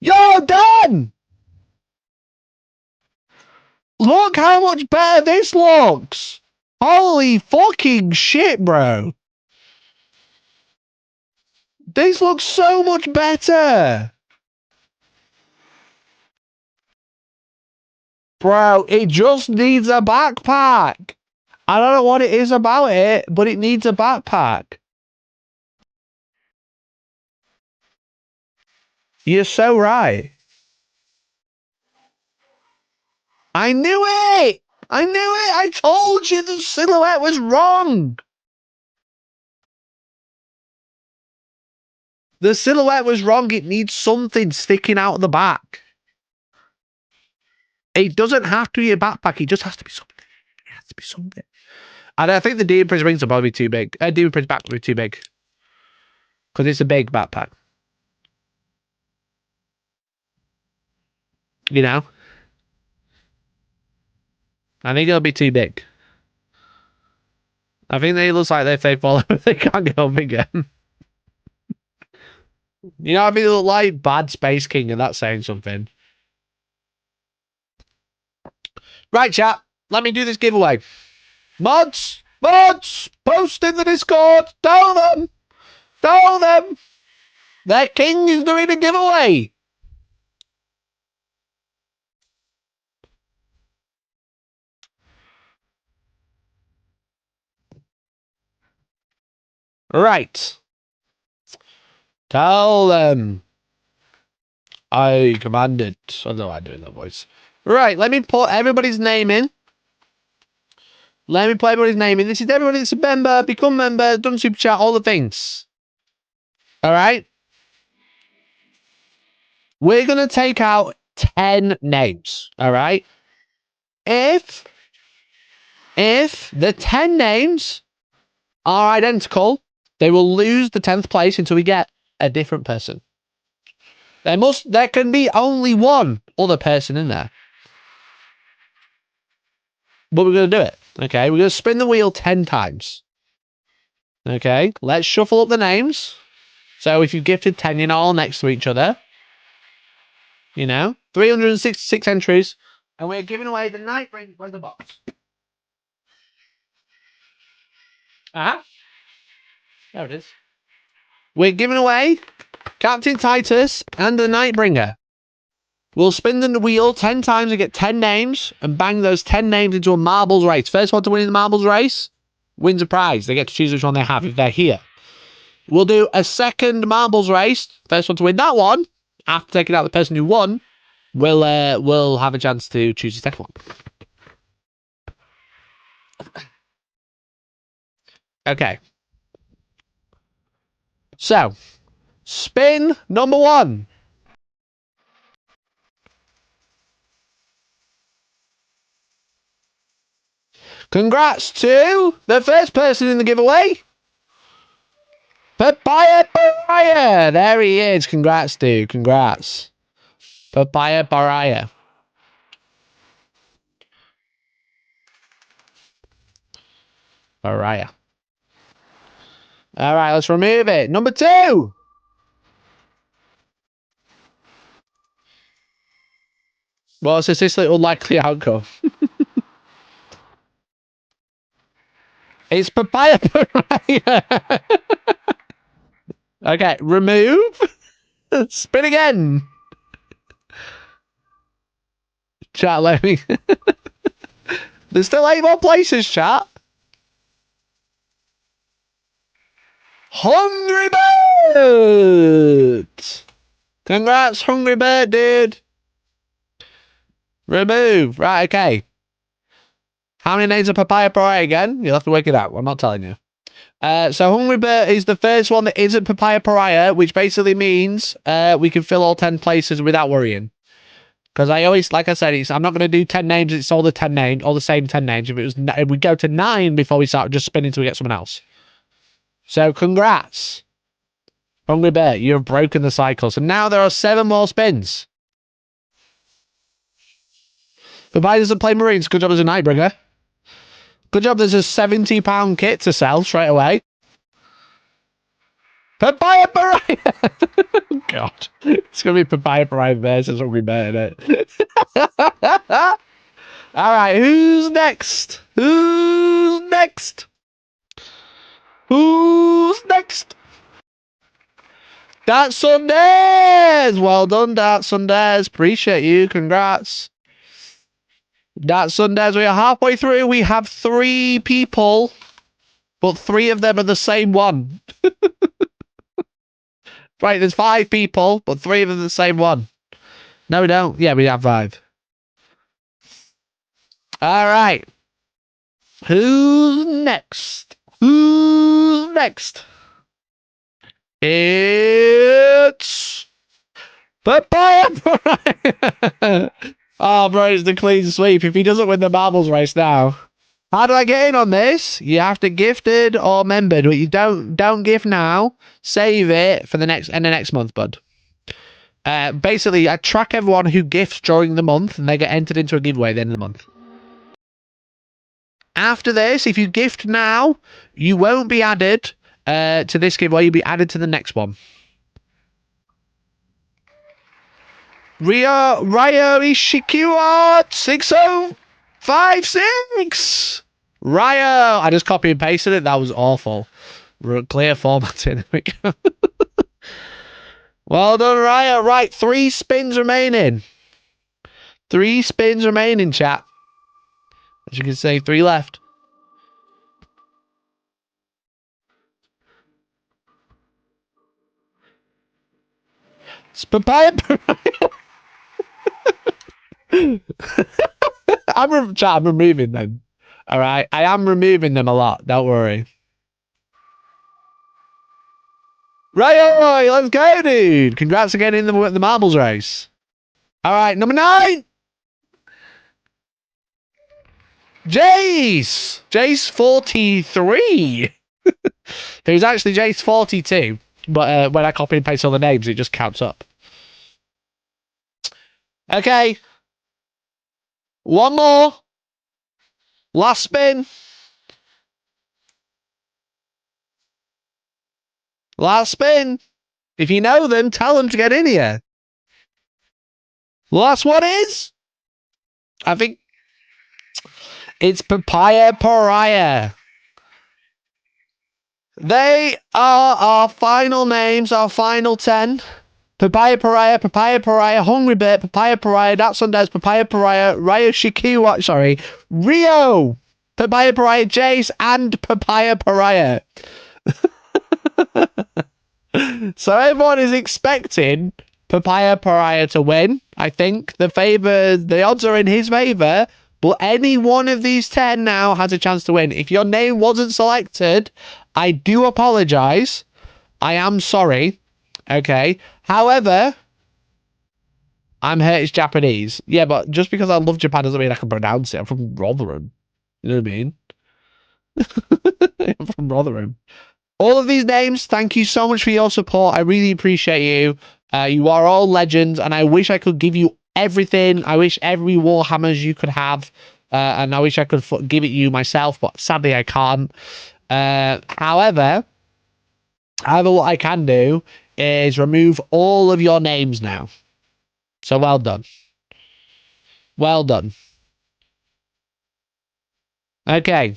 You're done! Look how much better this looks! Holy fucking shit, bro. This looks so much better. Bro, it just needs a backpack. I don't know what it is about it, but it needs a backpack. You're so right. I knew it! I knew it! I told you the silhouette was wrong! The silhouette was wrong. It needs something sticking out the back. It doesn't have to be a backpack. It just has to be something. It has to be something. And I think the Demon Prince rings will probably be too big. Demon Prince backpack will be too big. Because it's a big backpack. You know? I think it'll be too big. I think they looks like if they fall over, they can't go bigger. You know, I think they look like bad Space King, and that's saying something. Right, chat. Let me do this giveaway. Mods! Mods! Post in the Discord! Tell them! Tell them! Their king is doing a giveaway! Right. Tell them. I commanded. I don't know why I'm doing that voice. Right, let me put everybody's name in. Let me put everybody's name in. This is everybody that's a member, become member, done super chat, all the things. Alright? We're going to take out 10 names. Alright? If the 10 names are identical, they will lose the 10th place until we get a different person. There can be only one other person in there. But we're going to do it. Okay, we're going to spin the wheel 10 times. Okay, let's shuffle up the names. So if you've gifted 10, you're not all next to each other. You know, 366 entries. And we're giving away the Nightbringer. Where's the box? There it is. We're giving away Captain Titus and the Nightbringer. We'll spin the wheel 10 times and get 10 names and bang those 10 names into a marbles race. First one to win in the marbles race wins a prize. They get to choose which one they have if they're here. We'll do a second marbles race. First one to win that one, after taking out the person who won, will have a chance to choose the second one. Okay. So, spin number 1. Congrats to the first person in the giveaway. Papaya Pariah. There he is. Congrats, dude. Congrats. Papaya Pariah. Pariah. All right, let's remove it. Number 2. Well, it's a statistically unlikely outcome. It's Papaya Pariah. Okay, remove. Spin again. Chat, let me. There's still 8 more places, chat. Hungry Bird. Congrats, Hungry Bird, dude. Remove. Right, okay. How many names of Papaya Pariah again? You'll have to work it out. I'm not telling you. So Hungry Bird is the first one that isn't Papaya Pariah, which basically means we can fill all 10 places without worrying. Because I always, like I said, I'm not going to do 10 names. It's all the 10 names, all the same 10 names. If we go to 9 before we start just spinning until we get someone else. So congrats, Hungry Bear. You have broken the cycle. So now there are 7 more spins. Papaya doesn't play Marines. Good job as a Nightbringer. Good job. There's a £70 kit to sell straight away. Papaya Pariah! God. It's going to be Papaya Pariah versus Hungry Bear, isn't it? Alright, who's next? Who's next? Who's next? Dart Sundays! Well done, Dart Sundays. Appreciate you. Congrats. Dart Sundays, we are halfway through. We have 3 people, but 3 of them are the same one. Right, there's 5 people, but 3 of them are the same one. No, we don't. Yeah, we have 5. Alright. Who's next? Who's next? It's Papaya Pariah. Oh, bro, it's the clean sweep. If he doesn't win the marbles race now, How do I get in on this? You have to gifted or membered, but you don't gift now. Save it for the next month, bud. Basically, I track everyone who gifts during the month, and they get entered into a giveaway at the end of the month. After this, if you gift now, you won't be added to this giveaway. You'll be added to the next one. Ryo Ishikiwa 6056. Ryo, I just copy and pasted it. That was awful. Clear formatting. Well done, Ryo. Right, 3 spins remaining. 3 spins remaining, chat. As you can see, 3 left. It's papaya. I'm removing them. All right, I am removing them a lot. Don't worry. Right, let's go, dude. Congrats again in the marbles race. All right, number 9. Jace. Jace 43. There's actually Jace 42, but when I copy and paste all the names, it just counts up. Okay. One more. Last spin. Last spin. If you know them, tell them to get in here. Last one is... I think... It's Papaya Pariah. They are our final names, our final 10. Papaya Pariah, Hungry Bit, Papaya Pariah, That Sundays, Papaya Pariah, Ryo Shikiwa, sorry, Rio, Papaya Pariah, Jace, and Papaya Pariah. So everyone is expecting Papaya Pariah to win. I think the odds are in his favor, but any one of these 10 now has a chance to win. If your name wasn't selected, I do apologize. I am sorry. Okay. However, I'm here. It's Japanese. Yeah, but just because I love Japan doesn't mean I can pronounce it. I'm from Rotherham. You know what I mean? I'm from Rotherham. All of these names, thank you so much for your support. I really appreciate you. You are all legends, and I wish I could give you everything. I wish every Warhammers you could have, and I wish I could give it you myself, but sadly I can't. However, what I can do is remove all of your names now. So well done. Well done. Okay.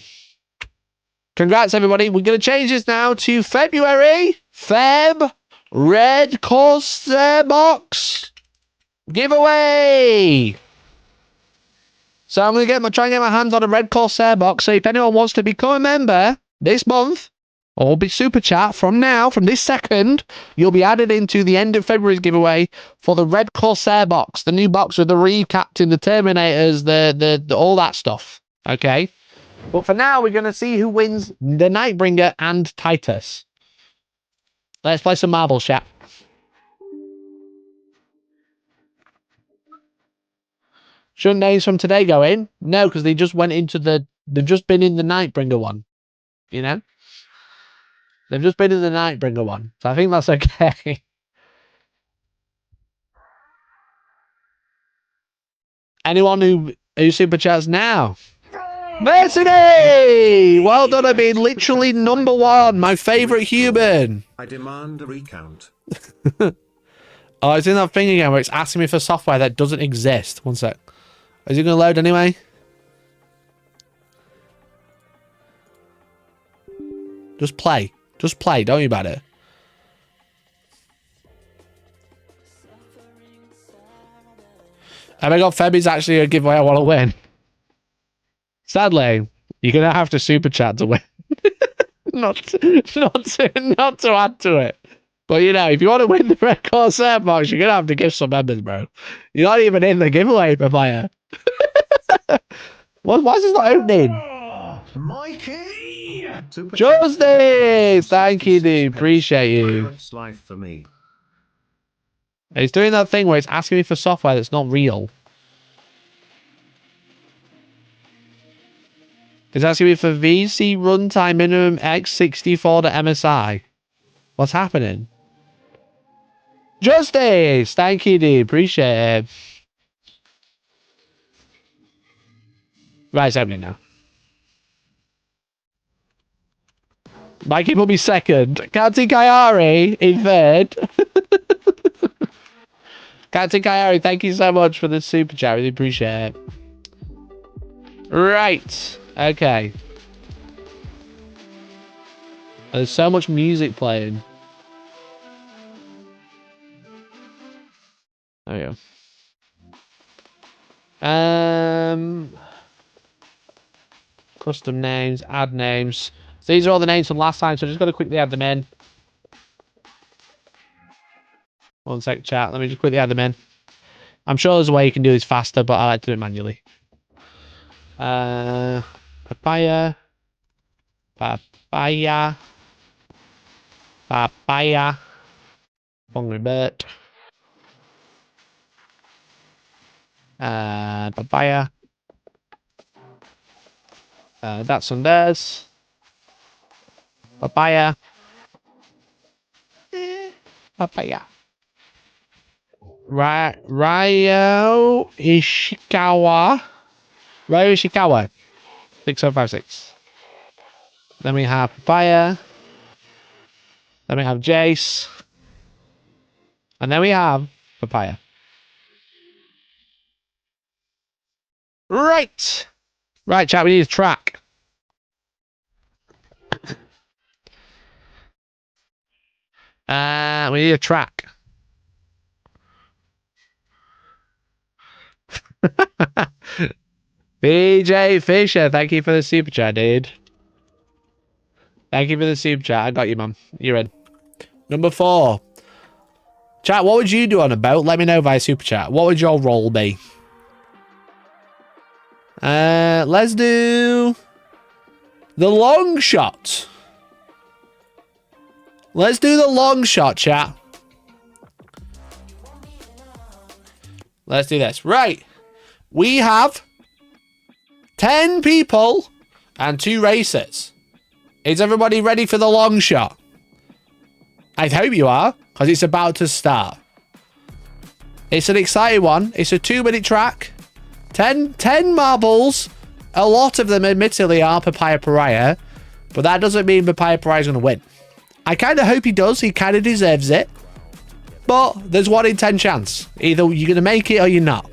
Congrats, everybody. We're going to change this now to February. Red Corsair box giveaway. So I'm going to try and get my hands on a Red Corsair box. So if anyone wants to become a member this month, or be super chat from this second, you'll be added into the end of February's giveaway for the Red Corsair box, the new box with the Reeve Captain, the Terminators, the all that stuff. Okay. But for now, we're going to see who wins the Nightbringer and Titus. Let's play some marbles, chat. Shouldn't names from today go in? No, because they just went into they've just been in the Nightbringer one. You know? They've just been in the Nightbringer one. So I think that's okay. Anyone who super chats now? Mercenary! Well done, I've been literally number 1, my favourite human. I demand a recount. Oh, it's in that thing again where it's asking me for software that doesn't exist. One sec. Is it going to load anyway? Just play. Just play. Don't worry about it. Oh my god, Febby's actually a giveaway I want to win. Sadly, you're going to have to super chat to win. not to add to it. But, you know, if you want to win the Red Corsair box, you're going to have to give some members, bro. You're not even in the giveaway, Papaya. Why is this not opening? Mikey! Justice! Thank you, dude. Appreciate you. Life for me. It's doing that thing where it's asking me for software that's not real. It's asking me for VC runtime minimum X64 to MSI. What's happening? Justice! Thank you, dude. Appreciate it. Right, it's happening now. Mikey put me second. Captain Kayari in third. Captain Kayari, thank you so much for the super chat. Really appreciate it. Right. Okay. There's so much music playing. There we go. Custom names, add names. So these are all the names from last time, so I just got to quickly add them in. One sec, chat. Let me just quickly add them in. I'm sure there's a way you can do this faster, but I like to do it manually. Papaya. Papaya. Papaya. Hungry bird. Papaya. That's on theirs. Papaya. Papaya. Ryo Ishikawa. Ryo Ishikawa. 6056. Then we have Papaya. Then we have Jace. And then we have Papaya. Right. Right, chat, we need a track. We need a track. BJ Fisher, thank you for the super chat, dude. Thank you for the super chat. I got you, man. You're in. Number 4. Chat, what would you do on a boat? Let me know via super chat. What would your role be? Let's do the long shot. Let's do the long shot, chat. Let's do this. Right. We have 10 people and 2 races. Is everybody ready for the long shot? I hope you are, because it's about to start. It's an exciting one. It's a 2-minute track. 10 marbles. A lot of them, admittedly, are Papaya Pariah. But that doesn't mean Papaya Pariah is going to win. I kind of hope he does. He kind of deserves it. But there's 1 in 10 chance. Either you're going to make it or you're not.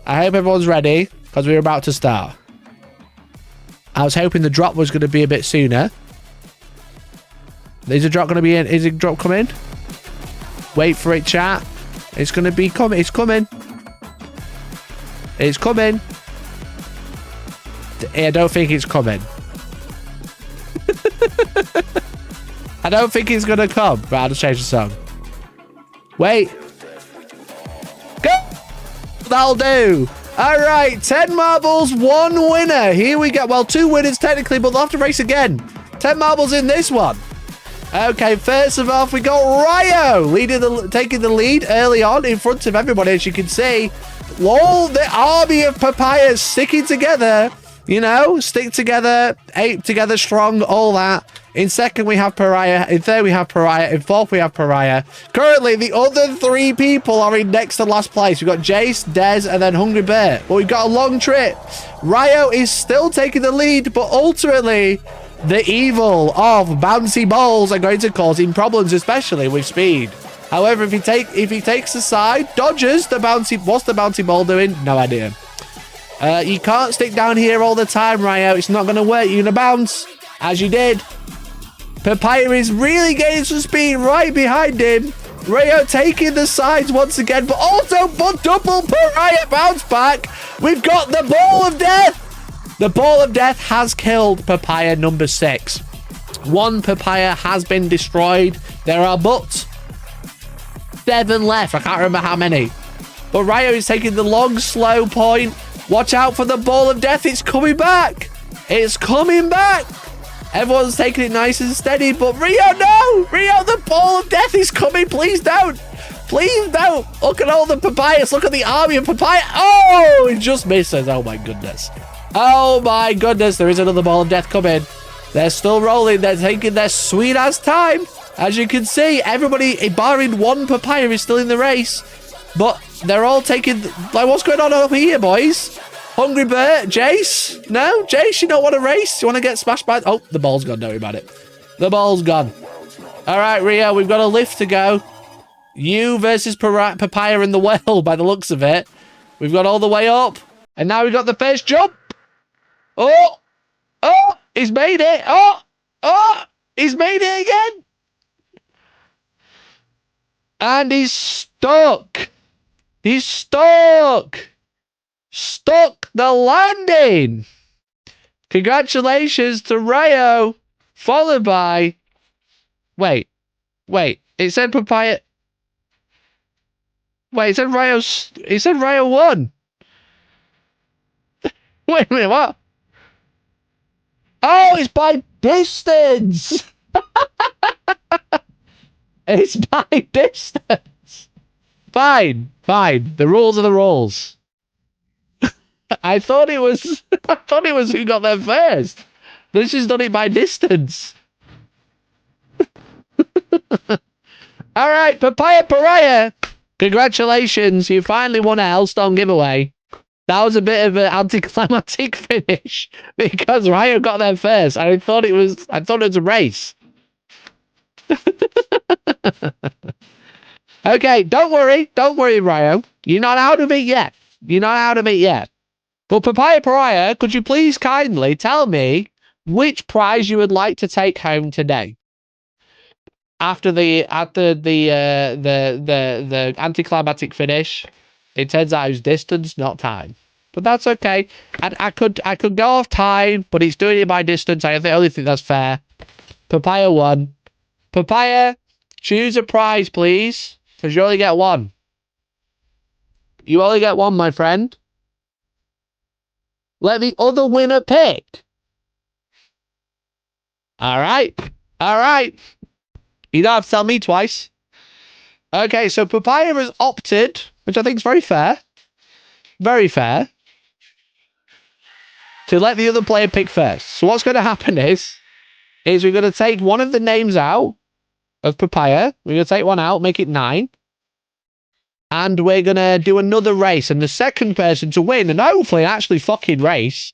I hope everyone's ready, because we're about to start. I was hoping the drop was going to be a bit sooner. Is a drop going to be in? Is a drop coming? Wait for it, chat. It's going to be coming. It's coming. It's coming. I don't think it's coming. I don't think it's going to come. But I'll just change the song. Wait. Go! That'll do. All right. 10 marbles, 1 winner. Here we go. Well, 2 winners technically, but they'll have to race again. 10 marbles in this one. Okay, first of all, we got Ryo taking the lead early on in front of everybody, as you can see. All the army of papayas sticking together, you know, stick together, ape together strong, all that. In second, we have Pariah. In third, we have Pariah. In fourth, we have Pariah. Currently, the other 3 people are in next to last place. We've got Jace, Dez, and then Hungry Bear. But we've got a long trip. Ryo is still taking the lead, but ultimately, the evil of bouncy balls are going to cause him problems, especially with speed. However, if he takes the side, dodges the bouncy. What's the bouncy ball doing? No idea. You can't stick down here all the time, Ryo. It's not going to work. You're going to bounce, as you did. Papaya is really gaining some speed right behind him. Ryo taking the sides once again, but also double Pariah bounce back. We've got the ball of death. The ball of death has killed Papaya number 6. 1 Papaya has been destroyed. There are but 7 left. I can't remember how many. But Ryo is taking the long, slow point. Watch out for the ball of death. It's coming back. It's coming back. Everyone's taking it nice and steady. But Ryo, no. Ryo, the ball of death is coming. Please don't. Please don't. Look at all the papayas. Look at the army of papaya. Oh, it just misses. Oh, my goodness. Oh my goodness, there is another ball of death coming. They're still rolling. They're taking their sweet ass time. As you can see, everybody, barring one papaya, is still in the race. But they're all taking... Like, what's going on over here, boys? Hungry Bert? Jace? No? Jace, you don't want to race? You want to get smashed by... Oh, the ball's gone. Don't worry about it. The ball's gone. All right, Rio, we've got a lift to go. You versus Papaya in the well, by the looks of it. We've got all the way up. And now we've got the first jump. Oh! Oh! He's made it! Oh! Oh! He's made it again! And he's stuck! He's stuck! Stuck the landing! Congratulations to Rayo! Followed by... Wait. It said Papaya... Wait, it said Rayo... It said Rayo won! Wait a minute, what? Oh, it's by distance! It's by distance! Fine. The rules are the rules. I thought it was who got there first. This has done it by distance. All right, Papaya Pariah. Congratulations, you finally won a Hellstorm giveaway. That was a bit of an anticlimactic finish because Ryo got there first. I thought it was a race. Okay, don't worry, Ryo. You're not out of it yet. But Papaya Pariah, could you please kindly tell me which prize you would like to take home today? After the anticlimactic finish, it turns out it was distance, not time. But that's okay. I could go off time, but it's doing it by distance. I only think that's fair. Papaya won. Papaya, choose a prize, please, because you only get one. You only get one, my friend. Let the other winner pick. All right. You don't have to tell me twice. Okay, so Papaya has opted, which I think is very fair, to let the other player pick first. So what's going to happen is we're going to take one of the names out of Papaya. We're going to take one out, make it 9. And we're going to do another race. And the second person to win, and hopefully actually fucking race,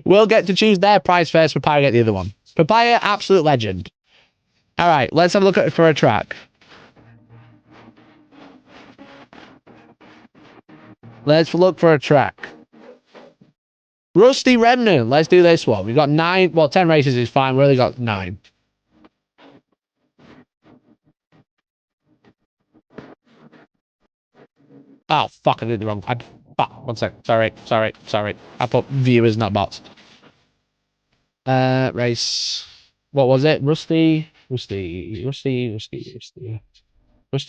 will get to choose their prize first. Papaya get the other one. Papaya, absolute legend. All right, let's have a look at it for a track. Let's look for a track. Rusty Remnant. Let's do this one. We've got 9. Well, 10 races is fine. We only got 9. Oh, fuck. I did the wrong. Fuck. 1 sec. Sorry. I put viewers, not bots. Race. What was it? Rusty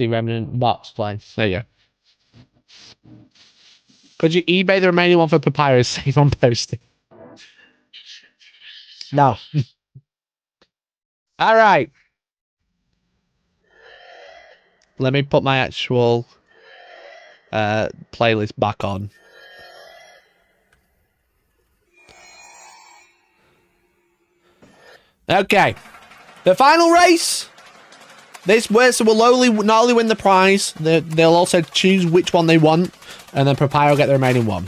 Remnant bots play. There you go. Could you eBay the remaining one for Papyrus? Save on posting. No. All right. Let me put my actual playlist back on. Okay. The final race. This person will not only win the prize, they'll also choose which one they want, and then Papaya will get the remaining one.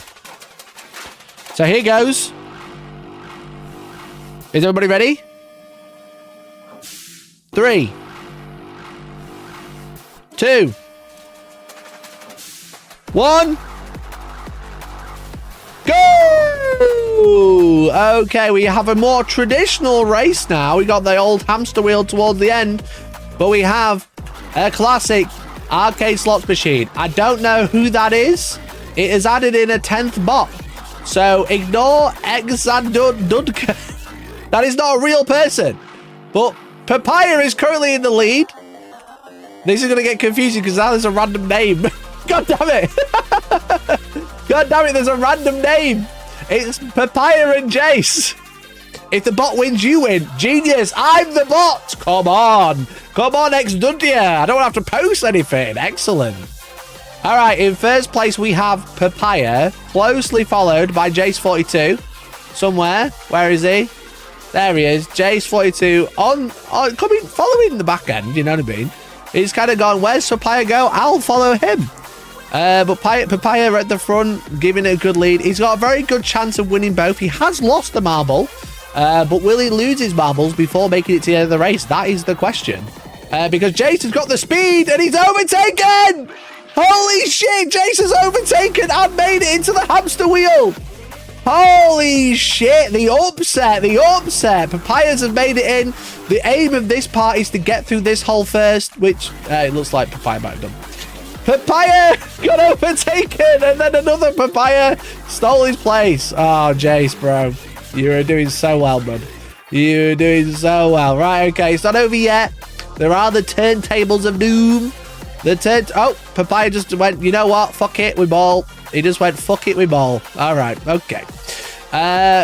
So here goes. Is everybody ready? 3, 2, 1. Go! Okay, we have a more traditional race now. We got the old hamster wheel towards the end, but we have a classic arcade slots machine. I don't know who that is. It has added in a 10th bot, so ignore Exadudka. That is not a real person. But Papaya is currently in the lead. This is going to get confusing because now there's a random name. God damn it. God damn it, there's a random name. It's Papaya and Jace. If the bot wins, you win. Genius, I'm the bot. Come on, Exdundia. I don't have to post anything. Excellent. All right, in first place, we have Papaya, closely followed by Jace42. Somewhere. Where is he? There he is. Jace42 following the back end, you know what I mean? He's kind of gone, where's Papaya go? I'll follow him. But Papaya at the front, giving it a good lead. He's got a very good chance of winning both. He has lost a marble, but will he lose his marbles before making it to the end of the race? That is the question. Because Jace has got the speed and he's overtaken! Holy shit, Jace has overtaken and made it into the hamster wheel! Holy shit, the upset. Papayas have made it in. The aim of this part is to get through this hole first, which it looks like Papaya might have done. Papaya got overtaken, and then another Papaya stole his place. Oh, Jace, bro. You are doing so well, bud. You're doing so well. Right, okay, it's not over yet. There are the turntables of doom. Oh, Papaya just went, you know what? Fuck it, we ball. He just went, fuck it, we ball. All right, okay.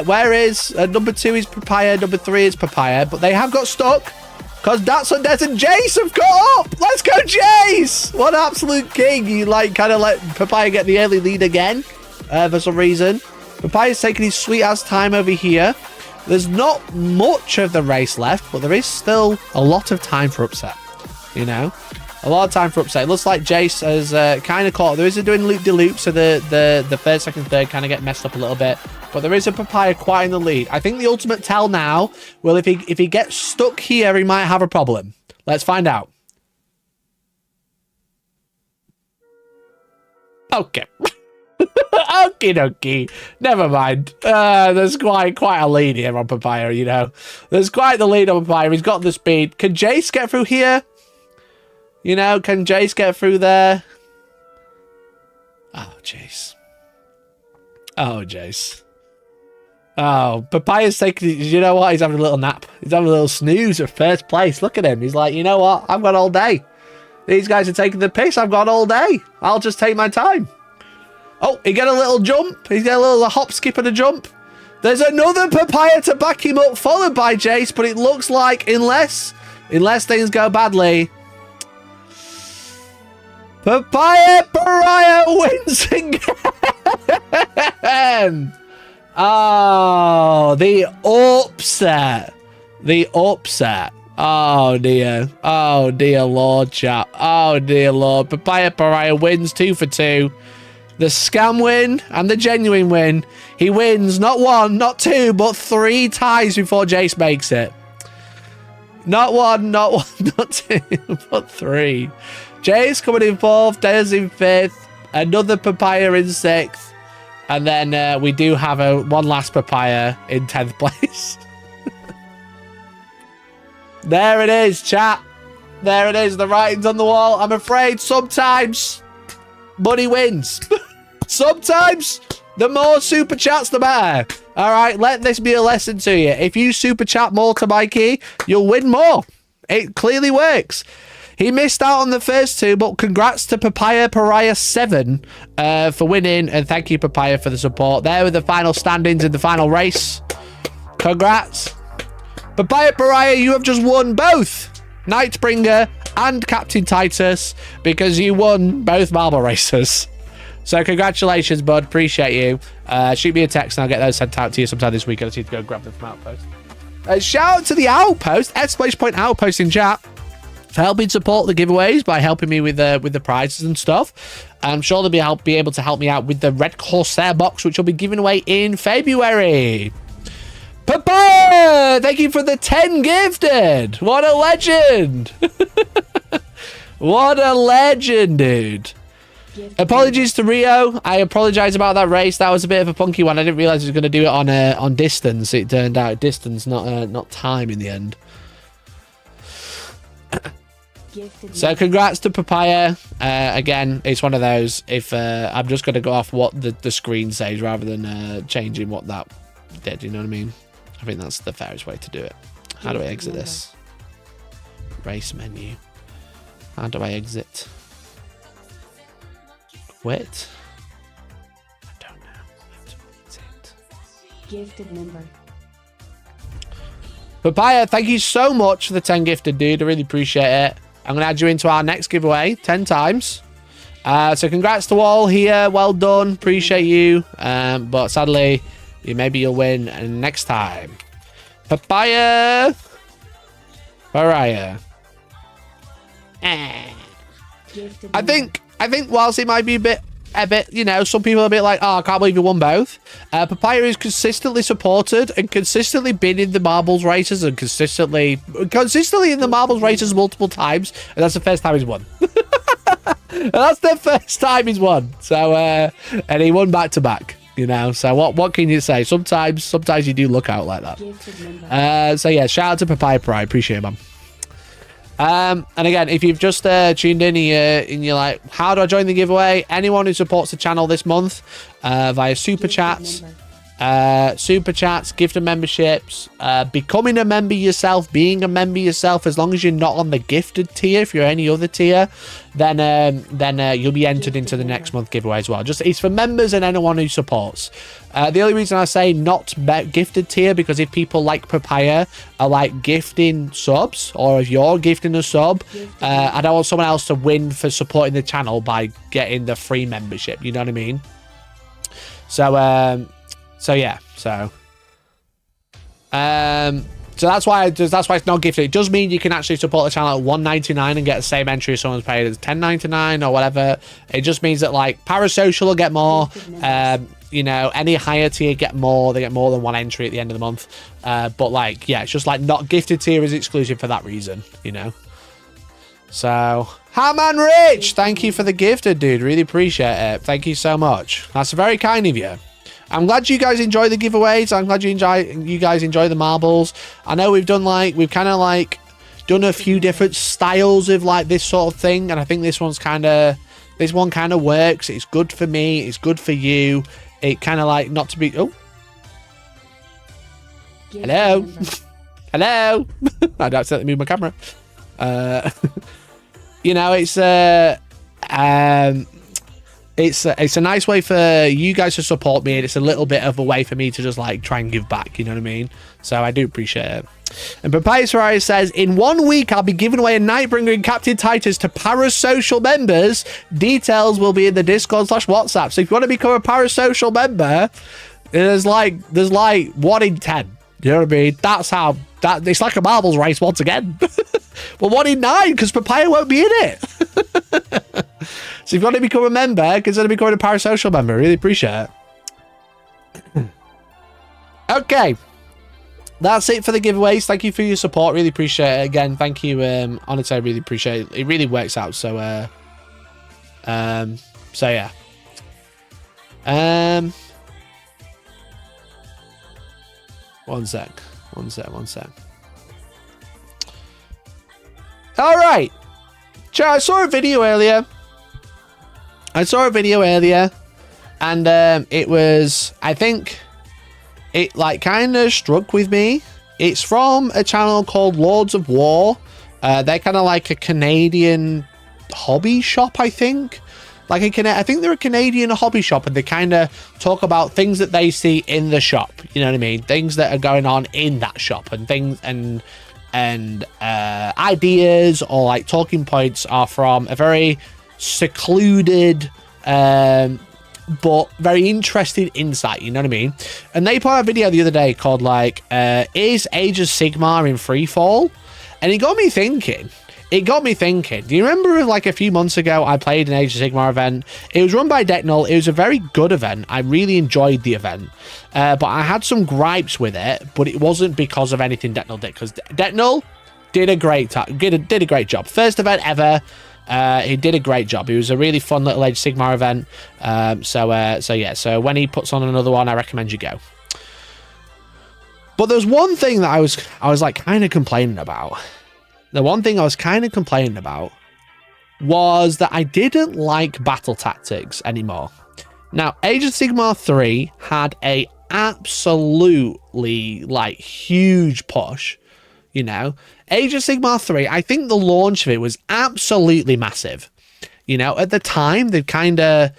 Where is number 2 is Papaya, number 3 is Papaya, but they have got stuck because Datsun Des and Jace have got up. Let's go, Jace! What an absolute king. You like kind of let Papaya get the early lead again for some reason. Papaya's taking his sweet ass time over here. There's not much of the race left, but there is still a lot of time for upset, you know? A lot of time for upset. It looks like Jace has kind of caught. There is a doing loop-de-loop, so the first, second, third kind of get messed up a little bit. But there is a Papaya quite in the lead. I think the ultimate tell now, well, if he gets stuck here, he might have a problem. Let's find out. Okay. Okie dokie. Never mind. There's quite a lead here on Papaya, you know. There's quite the lead on Papaya. He's got the speed. Can Jace get through here? You know, can Jace get through there? Oh, Jace. Oh, Jace. Oh, Papaya's taking... You know what? He's having a little nap. He's having a little snooze at first place. Look at him. He's like, you know what? I've got all day. These guys are taking the piss. I've got all day. I'll just take my time. Oh, he got a little jump. He's got a little hop, skip, and a jump. There's another Papaya to back him up, followed by Jace, but it looks like unless things go badly... Papaya Pariah wins again! Oh, the upset. The upset. Oh, dear. Oh, dear Lord, chap. Oh, dear Lord. Papaya Pariah wins 2 for 2. The scam win and the genuine win. He wins not 1, not 2, but 3 ties before Jace makes it. Not 1, not 2, but 3. Jace coming in 4th, Des in 5th, another Papaya in 6th, and then we do have one last Papaya in 10th place. There it is, chat. There it is, the writing's on the wall. I'm afraid sometimes money wins. Sometimes the more super chats, the better. All right, let this be a lesson to you. If you super chat more to Mikey, you'll win more. It clearly works. He missed out on the first 2, but congrats to Papaya Pariah 7 for winning. And thank you, Papaya, for the support. There were the final standings in the final race. Congrats. Papaya Pariah, you have just won both Nightbringer and Captain Titus because you won both marble races. So congratulations, bud. Appreciate you. Shoot me a text and I'll get those sent out to you sometime this week. I just need to go grab them from Outpost. Shout out to the Outpost, ! Outpost in chat, for helping support the giveaways by helping me with the prizes and stuff. I'm sure they'll be able to help me out with the Red Corsair box, which will be given away in February. Papa, thank you for the 10 gifted. What a legend. What a legend, dude. Apologies to Rio. I apologize about that race. That was a bit of a punky one. I didn't realize I was going to do it on distance. It turned out distance, not time in the end. So congrats to Papaya. Again, it's one of those, if I'm just going to go off what the screen says rather than changing what that did, you know what I mean? I think that's the fairest way to do it. How do I exit this? Race menu. How do I exit? Quit? I don't know how to exit. Gifted member. Papaya, thank you so much for the 10 gifted, dude. I really appreciate it. I'm going to add you into our next giveaway 10 times. So congrats to all here. Well done. Appreciate you. But sadly, maybe you'll win next time. Papaya. Pariah. I think whilst it might be a bit, you know, some people are a bit like, oh, I can't believe you won both. Papaya is consistently supported and consistently been in the marbles races and consistently in the marbles races multiple times, and that's the first time he's won. And that's the first time he's won. So, and he won back to back. You know, so what can you say? Sometimes you do look out like that. So yeah, shout out to Papaya Pride. Appreciate it, man. And again, if you've just tuned in here and you're like, how do I join the giveaway? Anyone who supports the channel this month via super chats, gift and memberships, becoming a member yourself, being a member yourself, as long as you're not on the gifted tier, if you're any other tier, then you'll be entered into the next month giveaway as well. Just it's for members and anyone who supports. The only reason I say not gifted tier, because if people like Papaya are like gifting subs, or if you're gifting a sub, I don't want someone else to win for supporting the channel by getting the free membership. You know what I mean? So yeah, so that's why it's not gifted. It does mean you can actually support the channel at $1.99 and get the same entry if someone's paid as $10.99 or whatever. It just means that like Parasocial will get more. You know, any higher tier get more. They get more than one entry at the end of the month. But like, yeah, it's just like not gifted tier is exclusive for that reason. You know. So, Haman Rich, thank you for the gifted, dude. Really appreciate it. Thank you so much. That's very kind of you. I'm glad you guys enjoy the giveaways. I'm glad you guys enjoy the marbles. I know we've kind of done a few different styles of like this sort of thing, and I think this one kind of works. It's good for me. It's good for you. It kind of like not to be. Oh, hello, hello. I accidentally moved my camera. You know, it's a nice way for you guys to support me, and it's a little bit of a way for me to just like try and give back, you know what I mean? So I do appreciate it. And Papaya Soraya says, in 1 week I'll be giving away a Nightbringer and Captain Titus to Parasocial members. Details will be in the Discord/WhatsApp. So if you want to become a Parasocial member, there's like 1 in 10. You know what I mean? It's like a marbles race once again. Well, 1 in 9, because Papaya won't be in it. So if you want to become a member, consider becoming a Parasocial member. Really appreciate it. Okay. That's it for the giveaways. Thank you for your support. Really appreciate it. Again, thank you. Honestly, I really appreciate it. It really works out. So, yeah. One sec. All right. I saw a video earlier. And it was, I think, it like kind of struck with me. It's from a channel called Lords of War. They're kind of like a Canadian hobby shop, I think. I think they're a Canadian hobby shop, and they kind of talk about things that they see in the shop. You know what I mean? Things that are going on in that shop, and things and ideas or like talking points are from a very secluded but very interesting insight, you know what I mean? And they put out a video the other day called like is Age of Sigmar in free fall? And it got me thinking. Do you remember like a few months ago I played an Age of Sigmar event? It was run by Deathwatch. It was a very good event. I really enjoyed the event. But I had some gripes with it, but it wasn't because of anything Deathwatch did, because Deathwatch did a great job. First event ever. He did a great job. It was a really fun little Age of Sigmar event. So yeah. So when he puts on another one, I recommend you go. But there's one thing that I was like kind of complaining about. The one thing I was kind of complaining about was that I didn't like battle tactics anymore. Now, Age of Sigmar 3 had a absolutely like huge push. You know, Age of Sigmar 3, I think the launch of it was absolutely massive. You know, at the time, they kind of...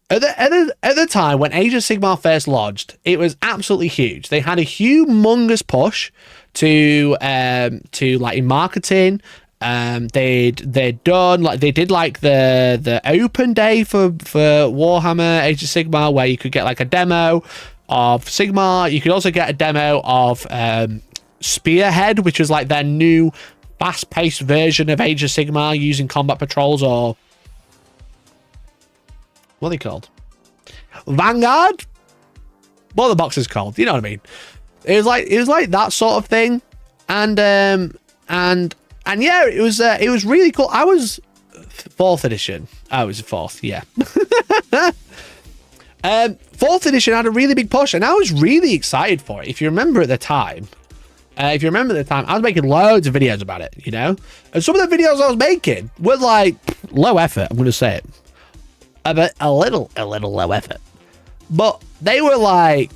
At the time, when Age of Sigmar first launched, it was absolutely huge. They had a humongous push to like in marketing, They'd done like they did like the open day for Warhammer Age of Sigmar, where you could get like a demo of Sigmar. You could also get a demo of Spearhead, which was like their new fast-paced version of Age of Sigmar using combat patrols, or what are they called? Vanguard? What are the boxes called? You know what I mean? It was like that sort of thing, and yeah, it was really cool. I was 4th edition. I was 4th, yeah. 4th edition had a really big push, and I was really excited for it. If you remember at the time, I was making loads of videos about it, you know? And some of the videos I was making were like low effort, I'm going to say it. A little low effort. But they were like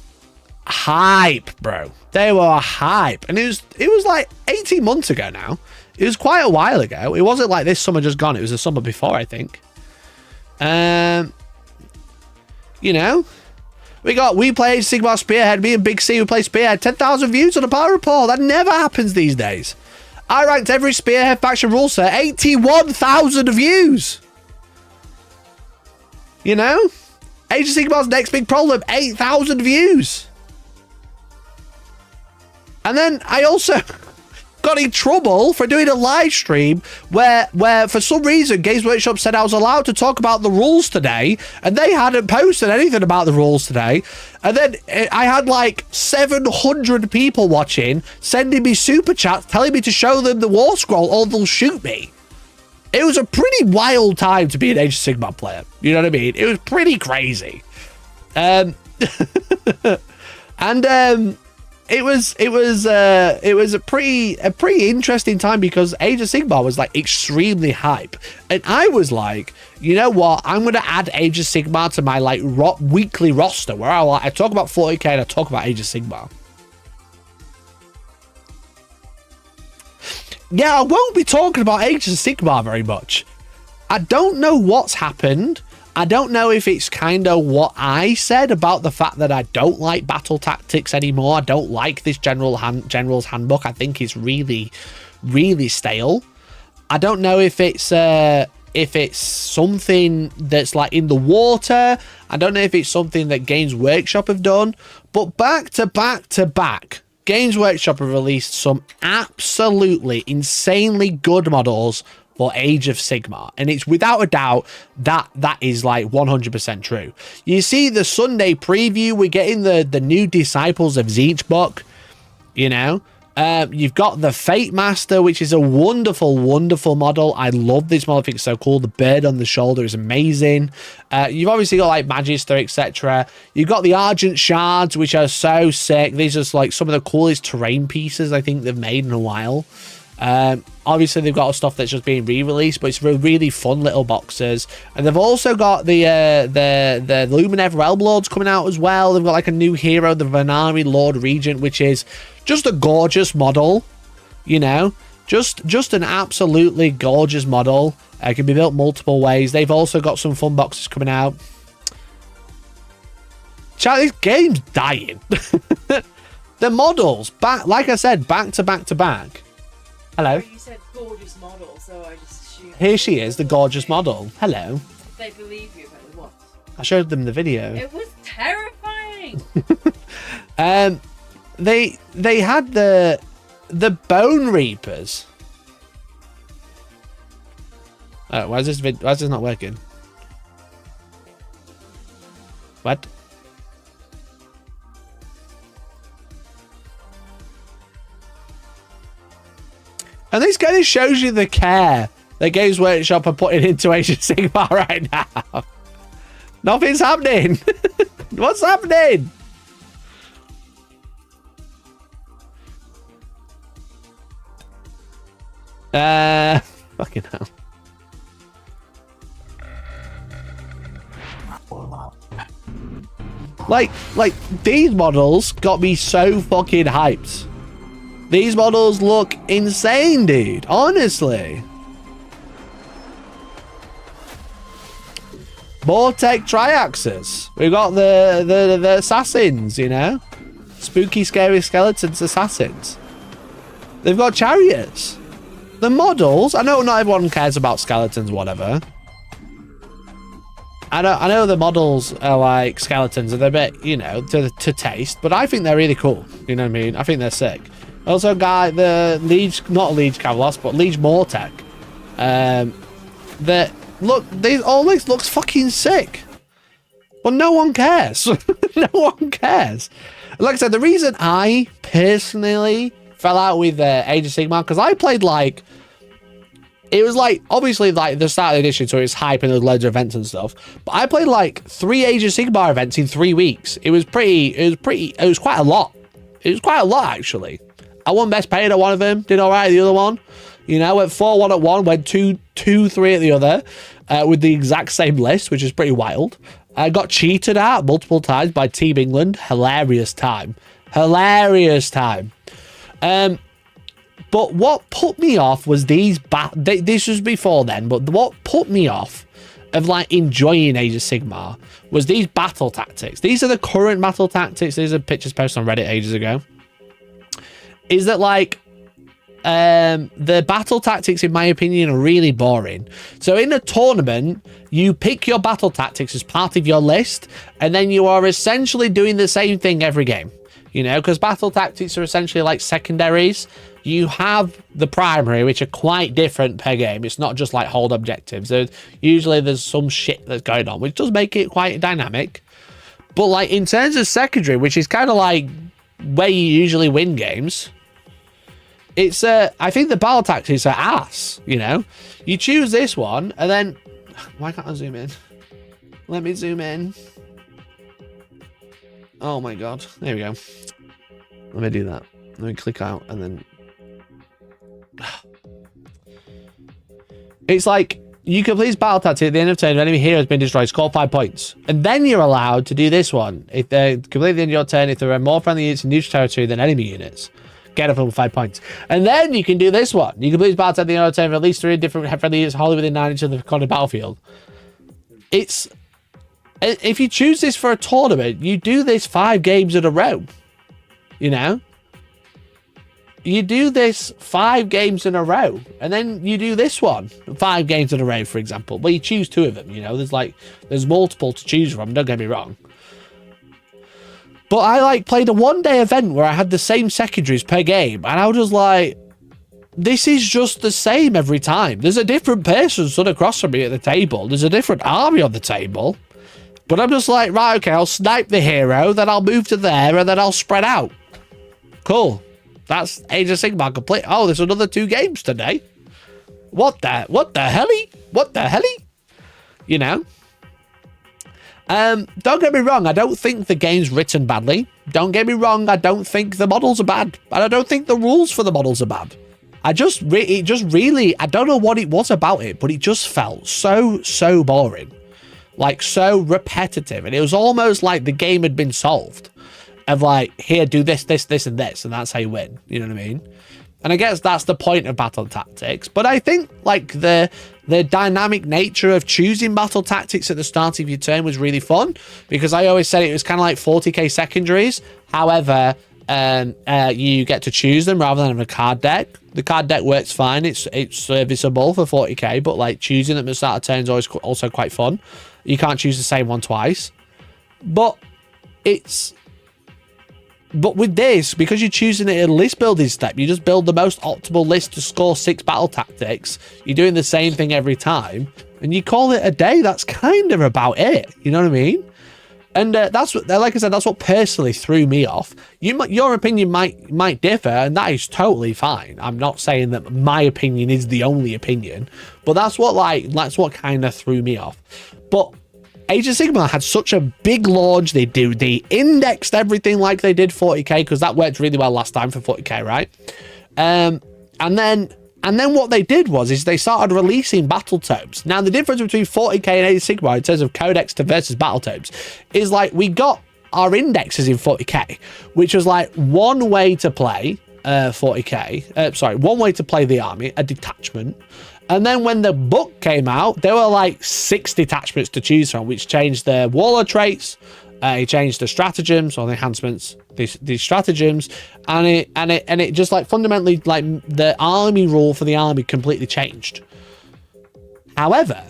hype, bro. They were hype. And it was like 18 months ago now. It was quite a while ago. It wasn't like this summer just gone. It was the summer before, I think. You know? We played Sigmar Spearhead. Me and Big C, we played Spearhead. 10,000 views on a power report. That never happens these days. I ranked every Spearhead faction rule set. 81,000 views. You know? Age of Sigmar's next big problem. 8,000 views. And then I also got in trouble for doing a live stream where for some reason Games Workshop said I was allowed to talk about the rules today, and they hadn't posted anything about the rules today. And then I had like 700 people watching, sending me super chats telling me to show them the war scroll or they'll shoot me. It was a pretty wild time to be an Age of Sigmar player. You know what I mean? It was pretty crazy. And it was a pretty interesting time because Age of Sigmar was like extremely hype, and I was like, you know what, I'm gonna add Age of Sigmar to my like weekly roster where I talk about 40k and I talk about Age of Sigmar. Yeah, I won't be talking about Age of Sigmar very much. I don't know what's happened. I don't know if it's kind of what I said about the fact that I don't like battle tactics anymore. I don't like this general's handbook. I think it's really, really stale. I don't know if it's something that's like in the water. I don't know if it's something that Games Workshop have done. But back to back, Games Workshop have released some absolutely insanely good models for Age of Sigmar, and it's without a doubt that is like 100% true. You see the Sunday preview, we're getting the new Disciples of Tzeentch book, you know. You've got the Fate Master, which is a wonderful model. I love this model. I think it's so cool. The bird on the shoulder is amazing. You've obviously got like Magister, etc. You've got the Argent Shards, which are so sick. These are like some of the coolest terrain pieces I think they've made in a while. Obviously they've got stuff that's just being re-released, but it's really fun little boxes. And they've also got the Luminev Realm Lords coming out as well. They've got like a new hero, the Venari Lord Regent, which is just a gorgeous model, you know, just an absolutely gorgeous model. It can be built multiple ways. They've also got some fun boxes coming out. Chat, this game's dying. The models, like I said, back to back. Hello. You said gorgeous model, so I just assumed. Here she is, the gorgeous model. Hello. They believe you, but what? I showed them the video. It was terrifying. They had the Bone Reapers. Oh, why is this not working? What? And this kind of shows you the care that Games Workshop are putting into Age of Sigmar right now. Nothing's happening. What's happening? Fucking hell. Like these models got me so fucking hyped. These models look insane, dude. Honestly. Vortec Triaxes. We've got the assassins, you know? Spooky, scary skeletons assassins. They've got chariots. the models, I know not everyone cares about skeletons, whatever. I know the models are like skeletons and they're a bit, you know, to taste, but I think they're really cool. You know what I mean? I think they're sick. Also got the Liege, not Liege Cavalos, but Liege Mortec. That look, they always looks fucking sick. But no one cares. No one cares. Like I said, the reason I personally fell out with Age of Sigmar, because I played like, it was like, obviously like the start of the edition, so it's hype and there's loads of events and stuff. But I played like 3 Age of Sigmar events in 3 weeks. It was quite a lot. It was quite a lot, actually. I won best paid at one of them, did all right at the other one. You know, went 4-1 at one, went 2-3 at the other, with the exact same list, which is pretty wild. I got cheated at multiple times by Team England. Hilarious time. Hilarious time. But what put me off was these... This was before then, but what put me off of, like, enjoying Age of Sigmar was these battle tactics. These are the current battle tactics. These are pictures posted on Reddit ages ago. Is that, like... the battle tactics, in my opinion, are really boring. So in a tournament, you pick your battle tactics as part of your list, and then you are essentially doing the same thing every game. You know, because battle tactics are essentially like secondaries. You have the primary, which are quite different per game. It's not just like hold objectives. Usually there's some shit that's going on, which does make it quite dynamic. But like in terms of secondary, which is kind of like where you usually win games, it's I think the battle tactics are ass. You know, you choose this one, and then why can't I zoom in? Let me zoom in. Oh my god, there we go. Let me do that. Let me click out, and then it's like you complete this battle tactic at the end of turn. If enemy hero has been destroyed, score 5 points, and then you're allowed to do this one. If they complete the end of your turn, if there are more friendly units in neutral territory than enemy units, get up for 5 points. And then you can do this one. You complete this battle at the end of turn for at least 3 different friendly units wholly within 9 inches of the corner battlefield. It's... If you choose this for a tournament, you do this 5 games in a row. You know? You do this 5 games in a row. And then you do this one 5 games in a row, for example. Well, you choose 2 of them, you know? There's multiple to choose from, don't get me wrong. But I like played a 1-day event where I had the same secondaries per game, and I was just like, this is just the same every time. There's a different person stood across from me at the table. There's a different army on the table. But I'm just like, right, okay, I'll snipe the hero, then I'll move to there, and then I'll spread out. Cool. That's Age of Sigmar complete. Oh, there's another 2 games today. What the helly? What the helly? You know? Don't get me wrong, I don't think the game's written badly. Don't get me wrong, I don't think the models are bad. And I don't think the rules for the models are bad. I don't know what it was about it, but it just felt so boring. Like, so repetitive. And it was almost like the game had been solved. Of like, here, do this, and this, and that's how you win. You know what I mean? And I guess that's the point of battle tactics. But I think, like, the dynamic nature of choosing battle tactics at the start of your turn was really fun. Because I always said it was kind of like 40k secondaries. However, you get to choose them rather than a card deck. The card deck works fine. It's serviceable for 40k. But, like, choosing them at the start of turn is always also quite fun. You can't choose the same one twice. But with this, because you're choosing it at a list building step, you just build the most optimal list to score 6 battle tactics. You're doing the same thing every time, and you call it a day. That's kind of about it. You know what I mean? And that's what, like I said, that's what personally threw me off. Your opinion might differ, and that is totally fine. I'm not saying that my opinion is the only opinion, but that's what kind of threw me off. But Age of Sigmar had such a big launch. They indexed everything like they did 40k, because that worked really well last time for 40k, right? And then what they did is they started releasing battle tomes. Now, the difference between 40k and Age of Sigmar in terms of codex versus battle tomes is, like, we got our indexes in 40k, which was like one way to play 40k. One way to play the army, a detachment. And then when the book came out, there were like 6 detachments to choose from, which changed their warlord traits, It changed the stratagems or the enhancements, these stratagems, and it just like fundamentally like the army rule for the army completely changed. However,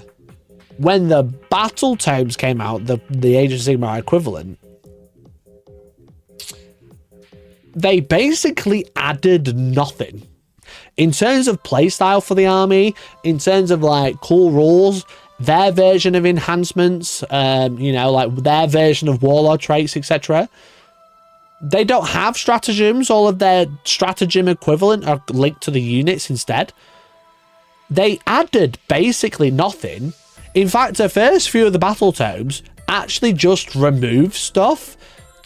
when the battle tomes came out, the Age of Sigmar equivalent, they basically added nothing in terms of playstyle for the army, in terms of like cool rules, their version of enhancements, you know, like their version of warlord traits, etc. They don't have stratagems. All of their stratagem equivalent are linked to the units instead. They added basically nothing. In fact, the first few of the battle tomes actually just remove stuff.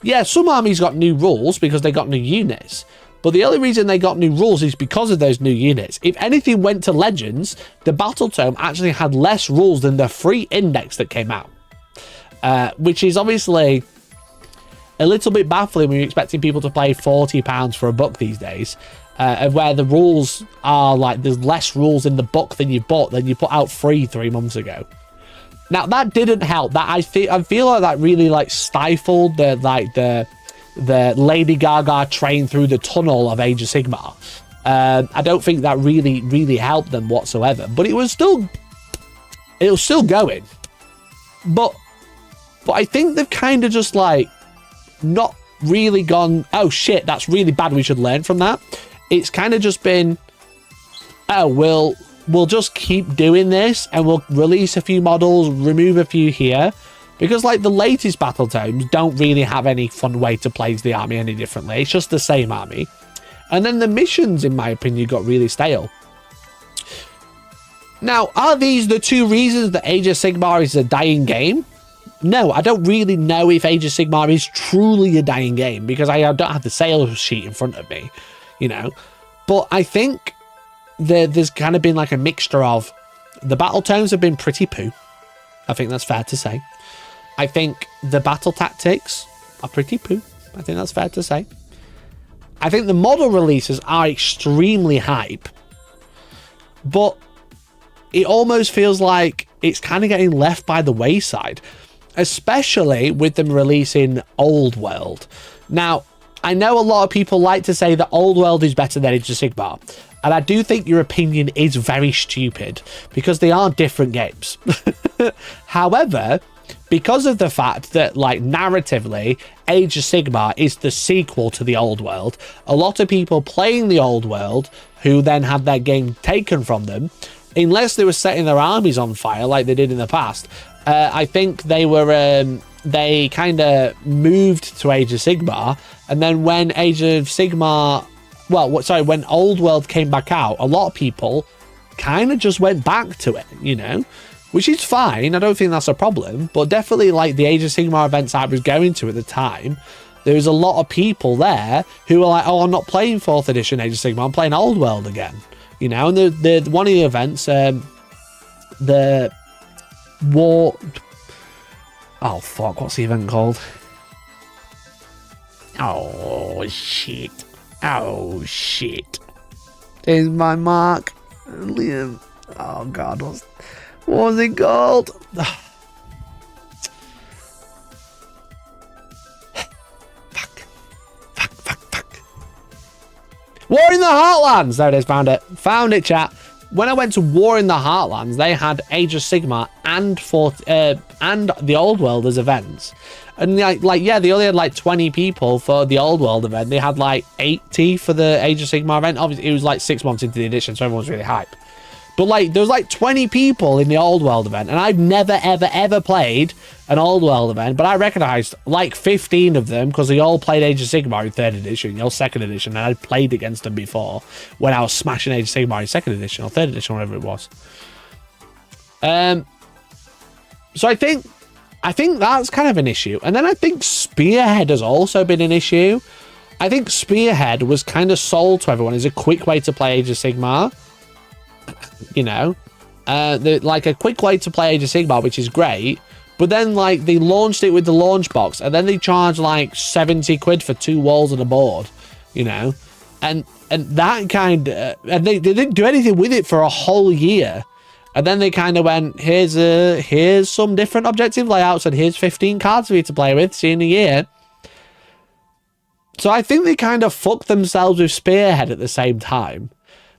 Yeah, some armies got new rules because they got new units. But the only reason they got new rules is because of those new units. If anything went to Legends, the battle tome actually had less rules than the free index that came out. Which is obviously a little bit baffling when you're expecting people to pay £40 for a book these days. Where the rules are like, there's less rules in the book than you bought than you put out free 3 months ago. Now that didn't help. That I feel like that really like stifled the Lady Gaga train through the tunnel of Age of Sigmar. I don't think that really helped them whatsoever. But it was still going. But I think they've kind of just like not really gone, oh shit, that's really bad, we should learn from that. It's kind of just been, oh, we'll just keep doing this and we'll release a few models, remove a few here. Because like the latest battle tomes don't really have any fun way to play the army any differently. It's just the same army. And then the missions, in my opinion, got really stale. Now, are these the two reasons that Age of Sigmar is a dying game? No, I don't really know if Age of Sigmar is truly a dying game because I don't have the sales sheet in front of me, you know. But I think there's kind of been like a mixture of the battle tomes have been pretty poo. I think that's fair to say. I think the battle tactics are pretty poo. I think that's fair to say. I think the model releases are extremely hype. But it almost feels like it's kind of getting left by the wayside. Especially with them releasing Old World. Now, I know a lot of people like to say that Old World is better than Age of Sigmar. And I do think your opinion is very stupid. Because they are different games. However, because of the fact that, like, narratively, Age of Sigmar is the sequel to the Old World, a lot of people playing the Old World, who then had their game taken from them, unless they were setting their armies on fire like they did in the past, I think they kind of moved to Age of Sigmar, and then when Age of Sigmar, when Old World came back out, a lot of people kind of just went back to it, you know? Which is fine, I don't think that's a problem, but definitely like the Age of Sigmar events I was going to at the time, there was a lot of people there who were like, oh, I'm not playing 4th edition Age of Sigmar, I'm playing Old World again, you know. And the one of the events, the war, oh fuck, what's the event called? Oh shit, there's my mark, Liam. Oh god, what was it called? Fuck. War in the Heartlands. There it is. Found it, chat. When I went to War in the Heartlands, they had Age of Sigmar and the Old World as events. And like yeah, they only had like 20 people for the Old World event. They had like 80 for the Age of Sigmar event. Obviously, it was like 6 months into the edition, so everyone was really hype. But like, there was like 20 people in the Old World event, and I've never, ever played an Old World event, but I recognised like 15 of them because they all played Age of Sigmar in 3rd edition, 2nd edition, and I'd played against them before when I was smashing Age of Sigmar in 2nd edition or 3rd edition, whatever it was. So I think that's kind of an issue. And then I think Spearhead has also been an issue. I think Spearhead was kind of sold to everyone as a quick way to play Age of Sigmar. You know, like a quick way to play Age of Sigmar, which is great, but then like they launched it with the launch box, and then they charged like 70 quid for 2 walls and a board, you know, and that kind of, and they didn't do anything with it for a whole year, And then they kind of went, here's some different objective layouts, and here's 15 cards for you to play with, see you in a year. So I think they kind of fucked themselves with Spearhead at the same time.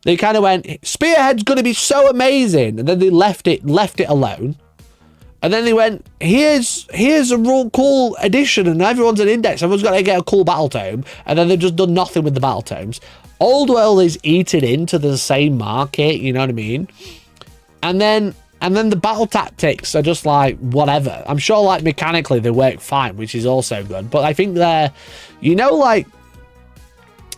They kind of went, Spearhead's going to be so amazing, and then they left it alone. And then they went, here's a real cool addition, and everyone's an index, everyone's got to get a cool battle tome, and then they've just done nothing with the battle tomes. Old World is eaten into the same market, you know what I mean? And then the battle tactics are just like, whatever. I'm sure, like, mechanically they work fine, which is also good. But I think they're, you know, like,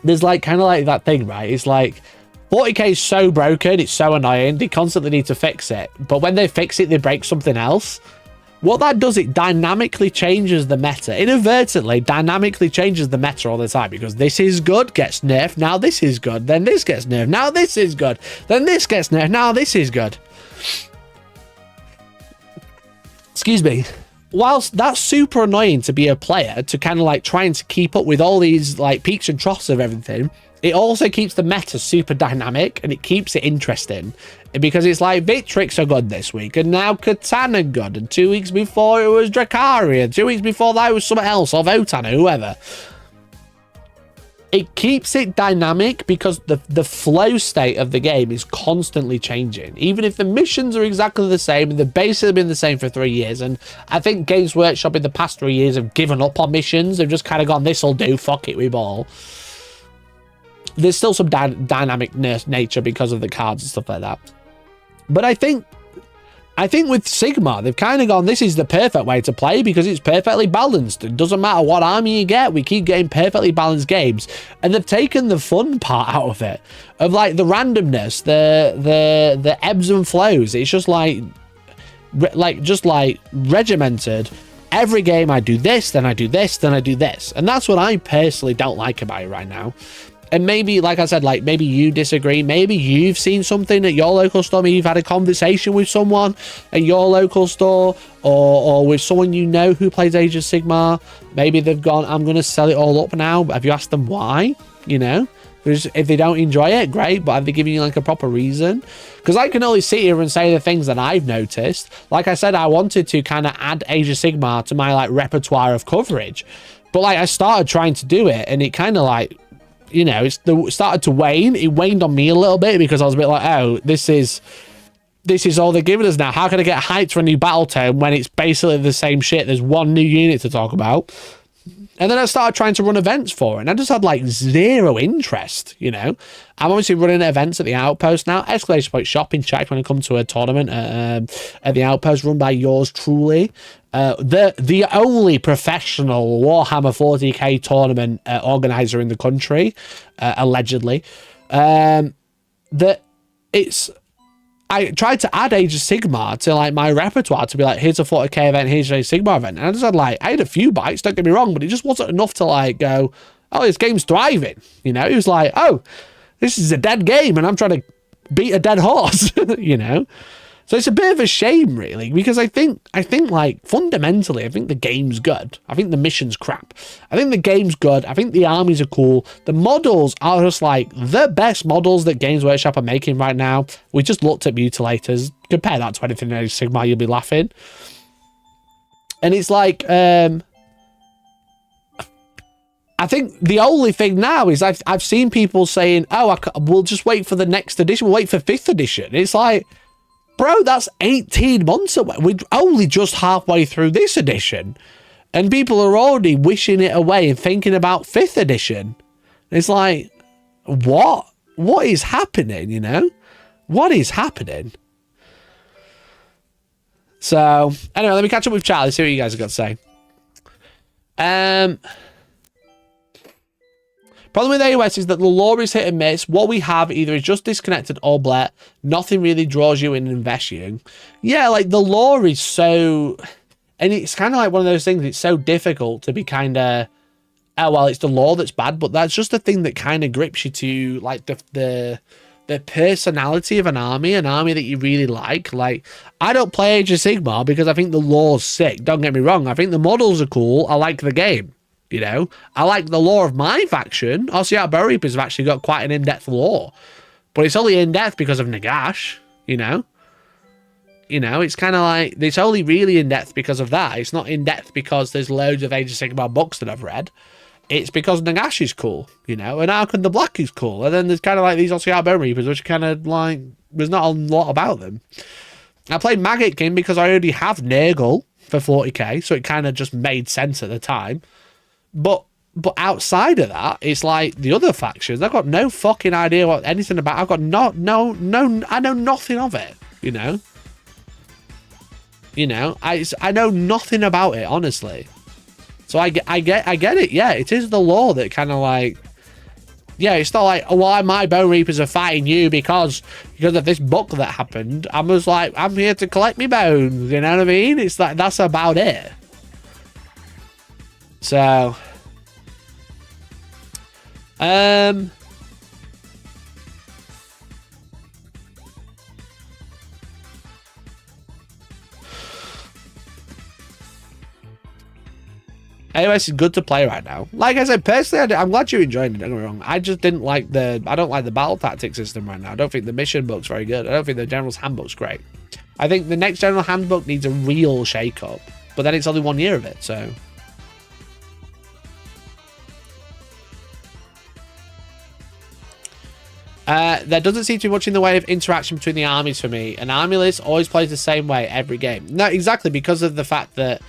there's, like, kind of like that thing, right? It's like, 40k is so broken, it's so annoying, they constantly need to fix it. But when they fix it, they break something else. What that does, it dynamically changes the meta. Inadvertently, dynamically changes the meta all the time, because this is good, gets nerfed, now this is good, then this gets nerfed, now this is good, then this gets nerfed, now this is good. Excuse me. Whilst that's super annoying to be a player, to kind of like trying to keep up with all these like peaks and troughs of everything, it also keeps the meta super dynamic, and it keeps it interesting, because it's like Victrix are good this week, and now Catan are good, and 2 weeks before it was Drukhari, and 2 weeks before that it was something else, or Votan, or whoever. It keeps it dynamic because the flow state of the game is constantly changing. Even if the missions are exactly the same, and the base has been the same for 3 years, and I think Games Workshop in the past 3 years have given up on missions. They've just kind of gone, this'll do, fuck it, we ball. There's still some dynamic nature because of the cards and stuff like that. But I think with Sigmar, they've kind of gone, this is the perfect way to play because it's perfectly balanced. It doesn't matter what army you get, we keep getting perfectly balanced games. And they've taken the fun part out of it, of like the randomness, the ebbs and flows. It's just like regimented. Every game I do this, then I do this, then I do this. And that's what I personally don't like about it right now. And maybe, like I said, like maybe you disagree. Maybe you've seen something at your local store. Maybe you've had a conversation with someone at your local store, or with someone you know who plays Age of Sigmar. Maybe they've gone, I'm going to sell it all up now. Have you asked them why? You know, if they don't enjoy it, great. But have they given you like a proper reason? Because I can only sit here and say the things that I've noticed. Like I said, I wanted to kind of add Age of Sigmar to my like repertoire of coverage. But like I started trying to do it, and it kind of like, you know, it started to wane. It waned on me a little bit because I was a bit like, oh, this is all they're giving us now. How can I get hyped for a new battle tome when it's basically the same shit? There's one new unit to talk about. And then I started trying to run events for it, and I just had like zero interest, you know. I'm obviously running events at the Outpost now. Exclamation point shop in chat when I come to a tournament at the Outpost run by yours truly. The only professional Warhammer 40k tournament organizer in the country, allegedly. I tried to add Age of Sigmar to like my repertoire to be like, here's a 40k event, here's a Sigmar event. And I just had like, I had a few bites, don't get me wrong, but it just wasn't enough to like go, oh, this game's thriving. You know, it was like, oh, this is a dead game and I'm trying to beat a dead horse, you know? So it's a bit of a shame, really, because I think like fundamentally, I think the game's good. I think the mission's crap. I think the game's good. I think the armies are cool. The models are just like the best models that Games Workshop are making right now. We just looked at Mutilators. Compare that to anything in Age of Sigmar, you'll be laughing. And it's like, I think the only thing now is I've seen people saying, oh, we'll just wait for the next edition. We'll wait for 5th edition. It's like, bro, that's 18 months away. We're only just halfway through this edition. And people are already wishing it away and thinking about 5th edition. It's like, what? What is happening, you know? What is happening? So, anyway, let me catch up with Charlie, see what you guys have got to say. Problem with AOS is that the lore is hit and miss. What we have either is just disconnected or bled. Nothing really draws you in and invests you. Yeah, like the lore is so... And it's kind of like one of those things, it's so difficult to be kind of... Oh, well, it's the lore that's bad, but that's just the thing that kind of grips you to like the personality of an army that you really like. Like, I don't play Age of Sigmar because I think the lore's sick. Don't get me wrong. I think the models are cool. I like the game. You know, I like the lore of my faction. Ossiarch Bowreapers have actually got quite an in-depth lore. But it's only in-depth because of Nagash, you know. You know, it's kind of like, it's only really in-depth because of that. It's not in-depth because there's loads of Age of Sigmar books that I've read. It's because Nagash is cool, you know, and Arkhan the Black is cool. And then there's kind of like these OCR Bone Reapers, which are kind of like, there's not a lot about them. I played Maggot King because I already have Nurgle for 40k, so it kind of just made sense at the time. But outside of that, it's like the other factions, I've got no fucking idea what anything about. I've got no, I know nothing of it, you know. You know, I know nothing about it, honestly. So I get it. Yeah, it is the lore that kind of like, yeah, it's not like, oh, why my Bone Reapers are fighting you because of this book that happened. I was like, I'm here to collect me bones. You know what I mean? It's like, that's about it. So, AOS is good to play right now. Like I said, personally, I'm glad you're enjoying it. Don't get me wrong. I just didn't like I don't like the battle tactic system right now. I don't think the mission book's very good. I don't think the General's Handbook's great. I think the next General Handbook needs a real shake-up. But then it's only 1 year of it, so. There doesn't seem to be much in the way of interaction between the armies for me. An army list always plays the same way every game. No, exactly, because of the fact that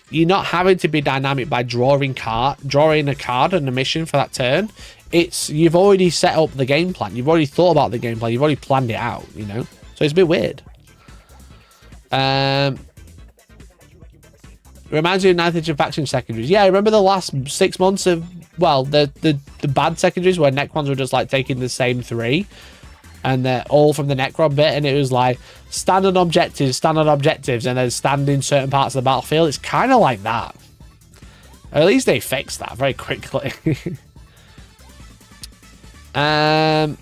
you're not having to be dynamic by drawing a card and a mission for that turn. You've already set up the game plan. You've already thought about the game plan. You've already planned it out, you know? So it's a bit weird. Reminds me of 9th Edition faction secondaries. Yeah, I remember the last 6 months of, well, the bad secondaries where Necrons were just like taking the same 3. And they're all from the Necron bit, and it was like stand on objectives, and then stand in certain parts of the battlefield. It's kind of like that. At least they fixed that very quickly. Kind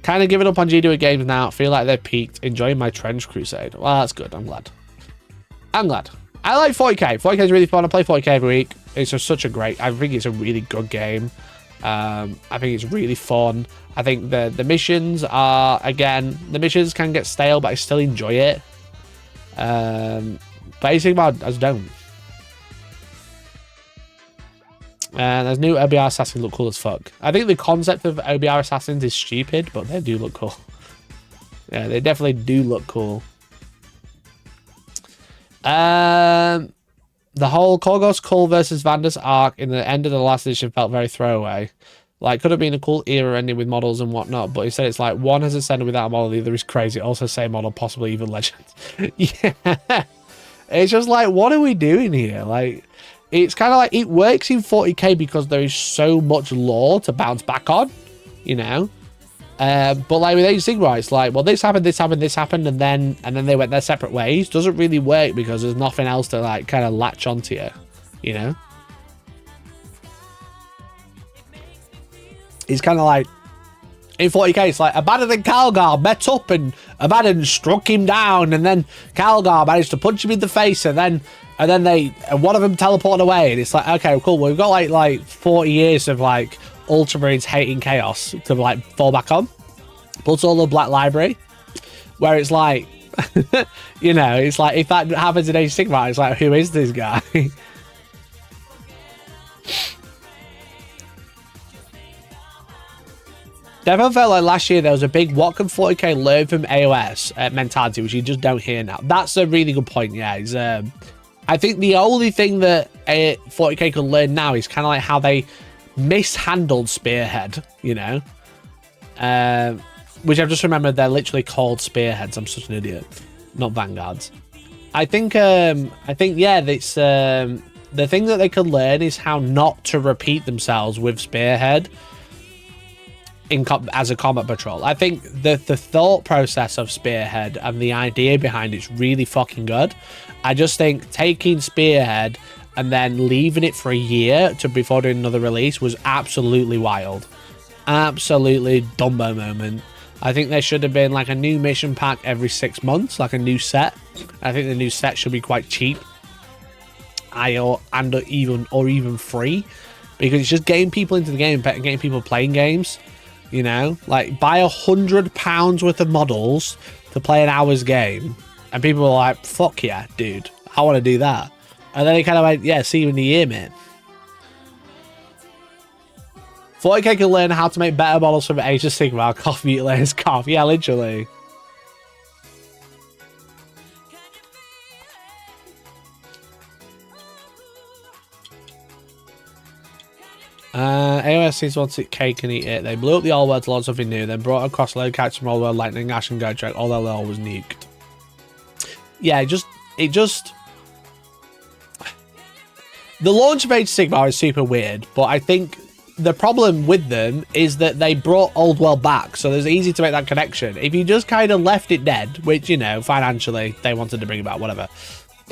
of giving up on G2 games now. Feel like they're peaked. Enjoying my Trench Crusade. Well, that's good. I'm glad. I like 40k. 40k is really fun. I play 40k every week. It's just such a great. I think it's a really good game. I think it's really fun. I think the missions are, again, the missions can get stale, but I still enjoy it. But Age of Sigmar, I just don't. And there's new OBR assassins look cool as fuck. I think the concept of OBR assassins is stupid, but they do look cool. Yeah, they definitely do look cool. The whole Korgos Kull versus Vandus arc in the end of the last edition felt very throwaway. Like, could have been a cool era ending with models and whatnot, but instead it's like, one has ascended without a model, the other is crazy. Also, same model, possibly even legends. Yeah. It's just like, what are we doing here? Like, it's kind of like, it works in 40k because there is so much lore to bounce back on, you know? But like with Age of Sigmar, it's like, well, this happened, and then they went their separate ways. Doesn't really work because there's nothing else to like kind of latch onto you know? It's kind of like, in 40k, it's like, Abaddon and Calgar met up, and Abaddon struck him down, and then Calgar managed to punch him in the face, and then one of them teleported away, and it's like, okay, cool, well, we've got like 40 years of like Ultramarines hating chaos to like fall back on. Plus all the Black Library, where it's like, you know, it's like, if that happens in Age of Sigmar, it's like, who is this guy? Definitely felt like last year there was a big what can 40k learn from AOS mentality, which you just don't hear now. That's a really good point. Yeah, it's, I think the only thing that 40k can learn now is kind of like how they mishandled Spearhead, you know, which I've just remembered they're literally called Spearheads. I'm such an idiot, not Vanguards. I think yeah, it's the thing that they can learn is how not to repeat themselves with Spearhead as a combat patrol. I think the thought process of Spearhead and the idea behind it's really fucking good. I just think taking Spearhead and then leaving it for a year before doing another release was absolutely wild. Absolutely Dumbo moment. I think there should have been like a new mission pack every 6 months, like a new set. I think the new set should be quite cheap, or even free, because it's just getting people into the game, getting people playing games. You know, like buy £100 worth of models to play an hour's game, and people were like, "Fuck yeah, dude, I want to do that." And then they kind of went, "Yeah, see you in the year, mate." 40k can learn how to make better models from Age of Sigmar. Cough, Mutilators, cough. Yeah, literally. AOS seems to want to cake and eat it. They blew up the old world to launch something new, then brought across load catch from old world lightning, ash and go track. All their lore was nuked. Yeah, it just the launch of Age of Sigmar is super weird, but I think the problem with them is that they brought old world back, so it's easy to make that connection. If you just kind of left it dead, which, you know, financially they wanted to bring it back, whatever.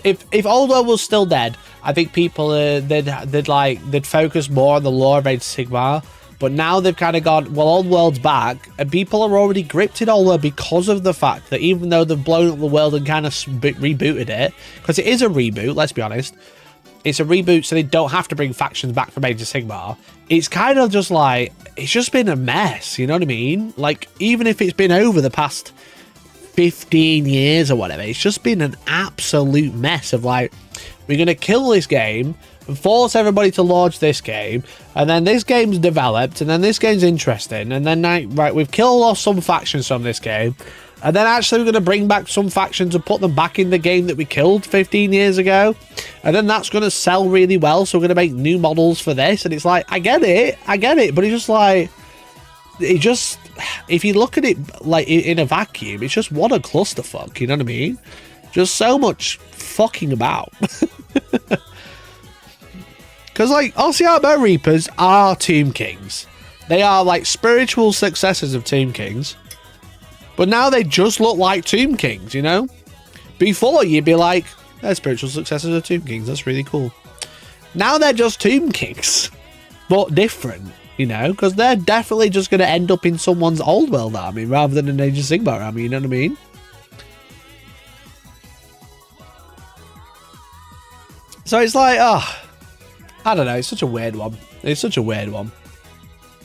If old world was still dead, I think people they'd focus more on the lore of Age of Sigmar. But now they've kind of gone, well, old world's back, and people are already gripped in old world because of the fact that even though they've blown up the world and kind of rebooted it, because it is a reboot, let's be honest, it's a reboot, so they don't have to bring factions back from Age of Sigmar. It's kind of just like, it's just been a mess, you know what I mean? Like, even if it's been over the past 15 years or whatever, it's just been an absolute mess of like, we're going to kill this game and force everybody to launch this game, and then this game's developed, and then this game's interesting, and then like, right, we've killed off some factions from this game, and then actually we're going to bring back some factions and put them back in the game that we killed 15 years ago, and then that's going to sell really well, so we're going to make new models for this. And it's like, I get it, but it's just like, it just, if you look at it like in a vacuum, it's just what a clusterfuck, you know what I mean? Just so much fucking about. Because like, Ossiarbo Reapers are Tomb Kings. They are like spiritual successors of Tomb Kings. But now they just look like Tomb Kings, you know? Before, you'd be like, they're spiritual successors of Tomb Kings, that's really cool. Now they're just Tomb Kings, but different, you know? Because they're definitely just going to end up in someone's old world army rather than an Age of Sigmar army, you know what I mean? So it's like, oh, I don't know, it's such a weird one. It's such a weird one.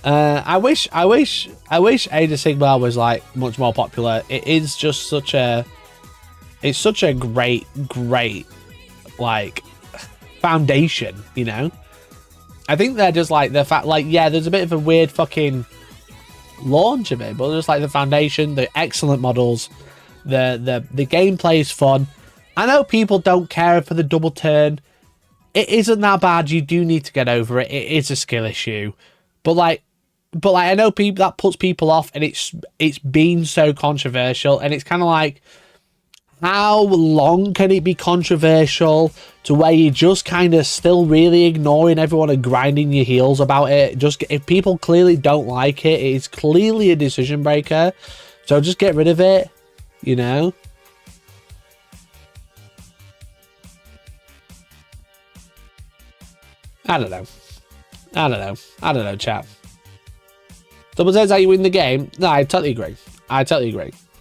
I wish Age of Sigmar was like much more popular. It is just such a, it's such a great like foundation, you know? I think they're just like the fact, like, yeah, there's a bit of a weird fucking launch of it, but just like the foundation, the excellent models, the gameplay is fun. I know people don't care for the double turn. It isn't that bad. You do need to get over it. It is a skill issue, but like I know people that puts people off, and it's been so controversial, and it's kind of like, how long can it be controversial to where you're just kind of still really ignoring everyone and grinding your heels about it? Just, if people clearly don't like it, it's clearly a decision breaker, so just get rid of it, you know? I don't know, chap. Double says how you win the game. No, I totally agree.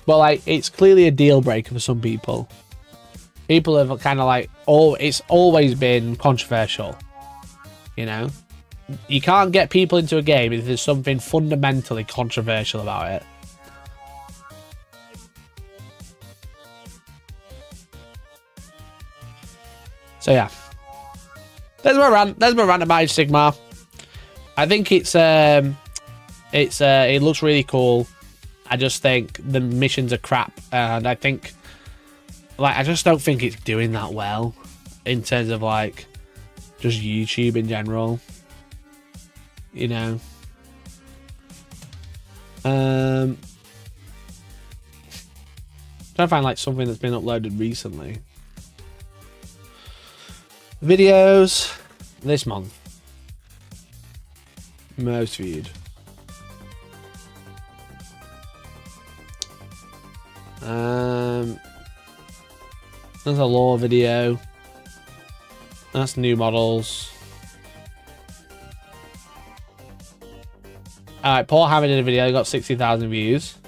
But like, it's clearly a deal breaker for some people. People have kind of like, it's always been controversial, you know? You can't get people into a game if there's something fundamentally controversial about it. So yeah. There's my rant about Age of Sigmar. I think it looks really cool. I just think the missions are crap, and I think, like, I just don't think it's doing that well in terms of like just YouTube in general, you know. Trying to find like something that's been uploaded recently. Videos this month. Most viewed. That's a lore video. That's new models. Alright, Paul Hammer did a video, got 60,000 views.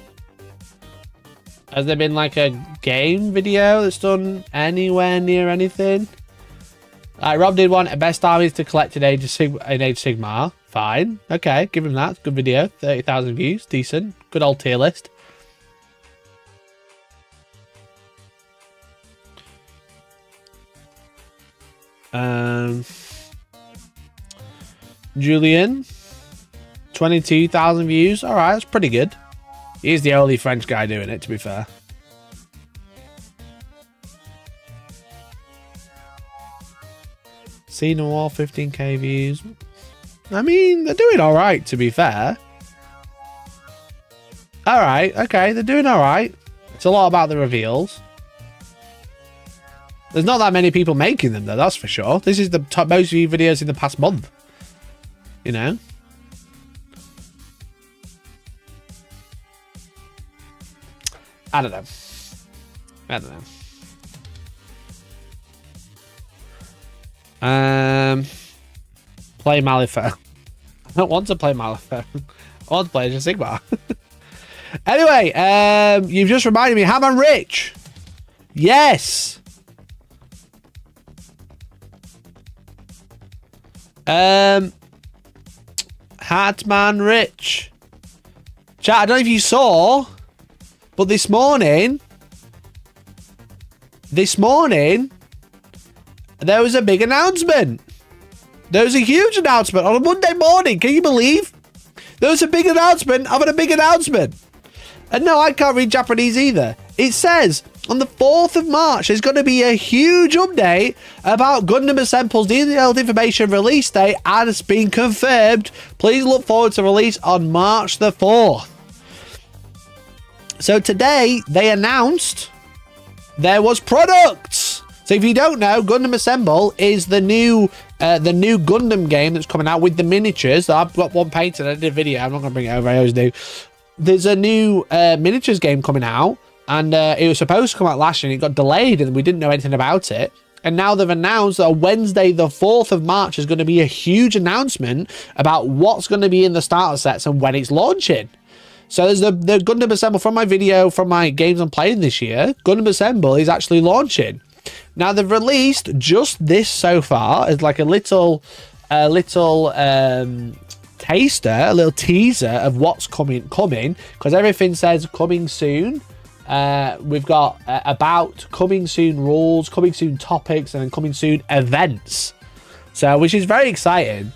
Has there been like a game video that's done anywhere near anything? Rob did one, best armies to collect in Age of Sigmar. Fine. Okay, give him that. Good video. 30,000 views. Decent. Good old tier list. Julian. 22,000 views. All right, that's pretty good. He's the only French guy doing it, to be fair. Sea Noir, 15k views. I mean, they're doing all right, to be fair. All right, okay, they're doing all right. It's a lot about the reveals. There's not that many people making them, though, that's for sure. This is the top most viewed videos in the past month. You know? I don't know. Play Malifer. I don't want to play Malifer. I want to play Age of Sigmar. Anyway, you've just reminded me. Hatman Rich. Yes. Hatman Rich. Chat, I don't know if you saw, but this morning, there was a big announcement. There was a huge announcement on a Monday morning. Can you believe? There was a big announcement of a big announcement. And no, I can't read Japanese either. It says on the 4th of March, there's going to be a huge update about Gundam Assemble's detailed information release date has been confirmed. Please look forward to release on March the 4th. So today, they announced there was products. So if you don't know, Gundam Assemble is the new Gundam game that's coming out with the miniatures. I've got one painted. I did a video. I'm not going to bring it over. I always do. There's a new miniatures game coming out, and it was supposed to come out last year, and it got delayed, and we didn't know anything about it. And now they've announced that on Wednesday, the 4th of March, is going to be a huge announcement about what's going to be in the starter sets and when it's launching. So there's the Gundam Assemble from my video, from my games I'm playing this year. Gundam Assemble is actually launching. Now they've released just this so far as like a little taster, a little teaser of what's coming, because everything says coming soon. We've got about, coming soon rules, coming soon topics, and then coming soon events. So, which is very exciting.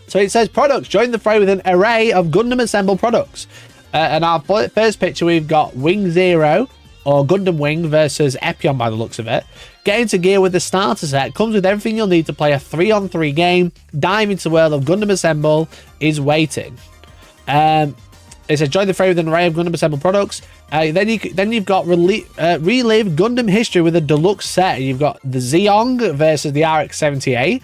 So it says products, join the fray with an array of Gundam Assemble products. And our first picture, we've got Wing Zero, or Gundam Wing versus Epion by the looks of it. Get into gear with the starter set. Comes with everything you'll need to play a 3-on-3 game. Dive into the world of Gundam Assemble is waiting. It says join the fray with an array of Gundam Assemble products. Then you've got relive Gundam history with a deluxe set. You've got the Zeong versus the RX-78.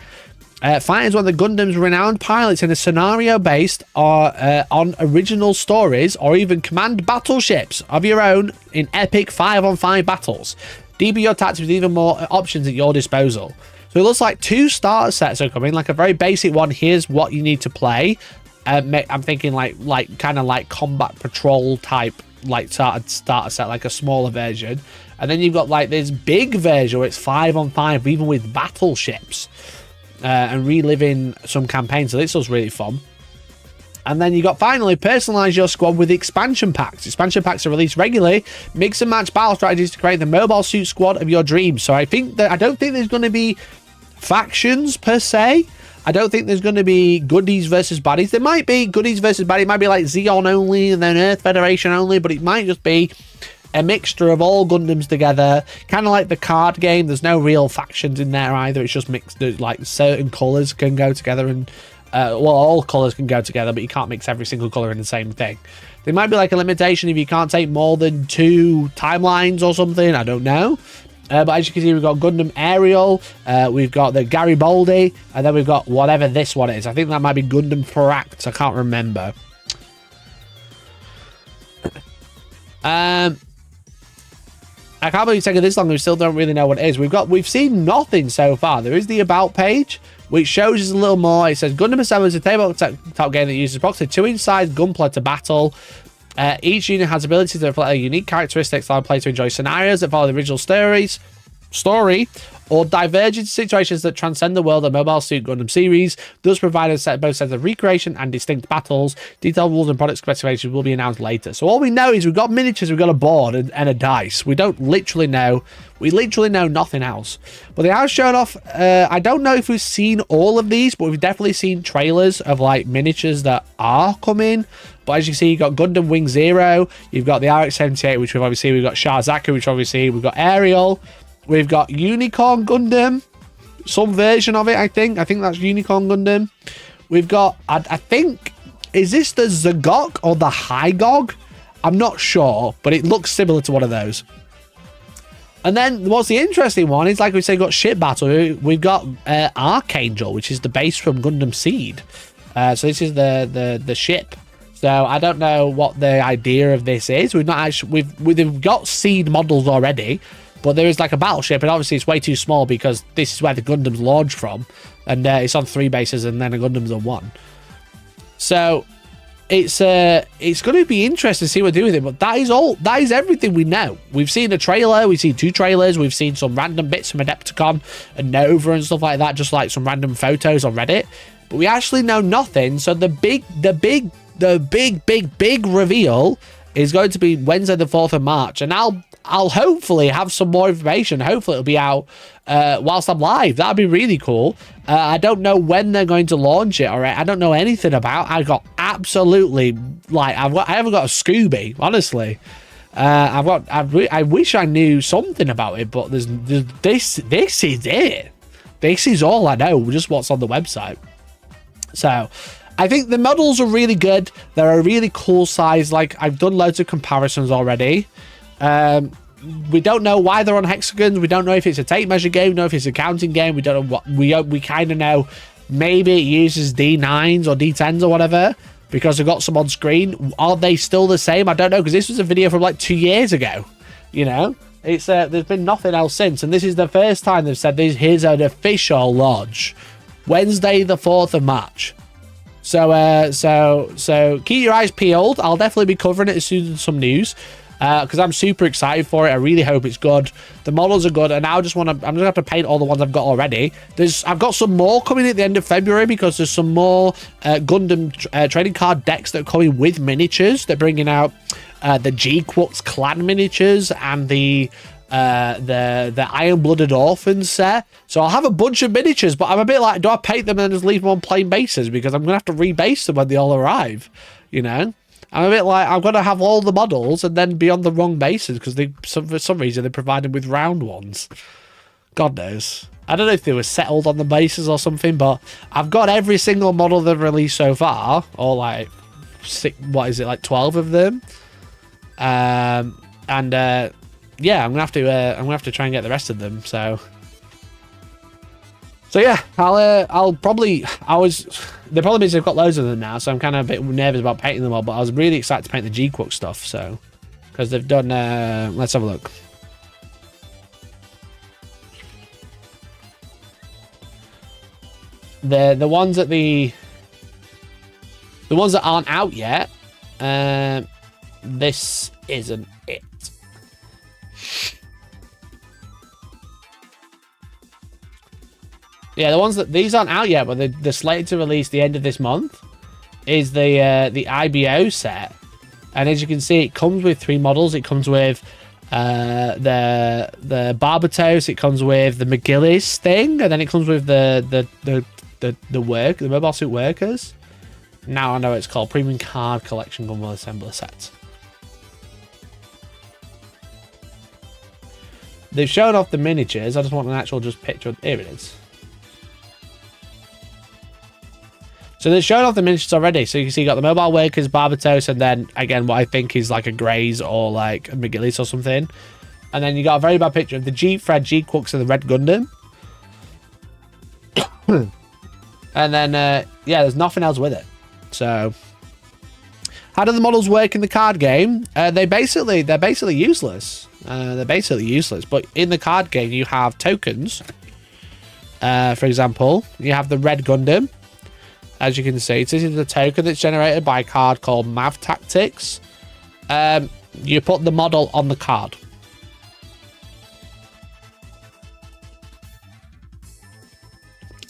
Fight as one of the Gundam's renowned pilots in a scenario based on original stories, or even command battleships of your own in epic 5-on-5 battles. DB your tactics with even more options at your disposal. So it looks like 2 starter sets are coming, like a very basic one. Here's what you need to play. I'm thinking like kind of like combat patrol type, like starter set, like a smaller version. And then you've got like this big version where it's 5-on-5, even with battleships. And reliving some campaigns, so this was really fun. And then you got finally personalize your squad with expansion packs. Expansion packs are released regularly. Mix and match battle strategies to create the mobile suit squad of your dreams. So I don't think there's going to be factions per se. I don't think there's going to be goodies versus baddies. There might be goodies versus baddies. It might be like Xeon only and then Earth Federation only, but it might just be a mixture of all Gundams together, kind of like the card game. There's no real factions in there either. It's just mixed, like certain colors can go together, and well, all colors can go together, but you can't mix every single color in the same thing. There might be like a limitation if you can't take more than 2 timelines or something. I don't know. But as you can see, we've got Gundam Aerial, we've got the Garibaldi, and then we've got whatever this one is. I think that might be Gundam Faract. I can't remember. I can't believe it's taken this long. We still don't really know what it is. We've seen nothing so far. There is the about page, which shows us a little more. It says Gundam Assemble is a tabletop game that uses approximately 2-inch size gunpla to battle. Each unit has abilities that reflect their unique characteristics, allowing players to enjoy scenarios that follow the original stories. story, or diverge into situations that transcend the world of Mobile Suit Gundam series, thus provide both sets of recreation and distinct battles. Detailed rules and product specifications will be announced later. So all we know is we've got miniatures, we've got a board and a dice. We don't literally know. We literally know nothing else. But they have shown off, I don't know if we've seen all of these, but we've definitely seen trailers of like miniatures that are coming. But as you see, you've got Gundam Wing Zero, you've got the RX-78, which we've got Shazaku, which obviously we've got Ariel. We've got Unicorn Gundam, some version of it, I think. I think that's Unicorn Gundam. We've got, I think, is this the Zagok or the Hygog? I'm not sure, but it looks similar to one of those. And then what's the interesting one is, like we say, we've got Ship Battle. We've got Archangel, which is the base from Gundam Seed. So this is the ship. So I don't know what the idea of this is. We've not actually, we've got Seed models already. But there is like a battleship, and obviously it's way too small because this is where the Gundams launch from, and it's on 3 bases, and then the Gundams on 1. So it's going to be interesting to see what they do with it. But that is all. That is everything we know. We've seen a trailer. We've seen 2 trailers. We've seen some random bits from Adepticon and Nova and stuff like that, just like some random photos on Reddit. But we actually know nothing. So the big reveal is going to be Wednesday the 4th of March, and I'll hopefully have some more information. Hopefully it'll be out whilst I'm live. That'd be really cool. I don't know when they're going to launch it. All right, I don't know anything about. I got absolutely like I haven't got a Scooby, honestly. I wish I knew something about it, but this is it. This is all I know. Just what's on the website. So I think the models are really good. They're a really cool size. Like, I've done loads of comparisons already. We don't know why they're on hexagons. We don't know if it's a tape measure game. We don't know if it's a counting game. We don't know what. We kind of know maybe it uses D9s or D10s or whatever because they've got some on screen. Are they still the same? I don't know, because this was a video from like 2 years ago. You know, it's there's been nothing else since, and this is the first time they've said this. Here's an official launch, Wednesday the 4th of March. So keep your eyes peeled. I'll definitely be covering it as soon as some news, because I'm super excited for it. I really hope it's good. The models are good, and I'm just gonna have to paint all the ones I've got already. I've got some more coming at the end of February, because there's some more Gundam trading card decks that are coming with miniatures. They're bringing out the G-Quux clan miniatures and the Iron-Blooded Orphans set. So I'll have a bunch of miniatures, but I'm a bit like, do I paint them and just leave them on plain bases? Because I'm going to have to rebase them when they all arrive, you know? I'm a bit like, I'm going to have all the models and then be on the wrong bases because for some reason they provide them with round ones. God knows. I don't know if they were settled on the bases or something, but I've got every single model they've released so far, or like, 12 of them. Yeah, I'm gonna have to try and get the rest of them. So yeah, I'll probably. The problem is I've got loads of them now, so I'm kind of a bit nervous about painting them all. But I was really excited to paint the G-Quux stuff, so because they've done. Let's have a look. The ones that the ones that aren't out yet. This isn't it. Yeah, the ones that these aren't out yet, but they're slated to release the end of this month, is the IBO set, and as you can see, it comes with 3 models. It comes with the Barbatos, it comes with the McGillis thing, and then it comes with the Mobile Suit Workers. Now I know what it's called, Premium Card Collection Gundam Assembler set. They've shown off the miniatures. I just want an actual picture. Here it is. So they've shown off the miniatures already. So you can see you got the Mobile Workers, Barbatos, and then again what I think is like a Greys or like a McGillis or something. And then you got a very bad picture of the G-Fred, G-Quux, and the Red Gundam. And then yeah, there's nothing else with it. So how do the models work in the card game? They're basically useless. They're basically useless. But in the card game, you have tokens. For example, you have the Red Gundam. As you can see, this is the token that's generated by a card called Mav Tactics. You put the model on the card.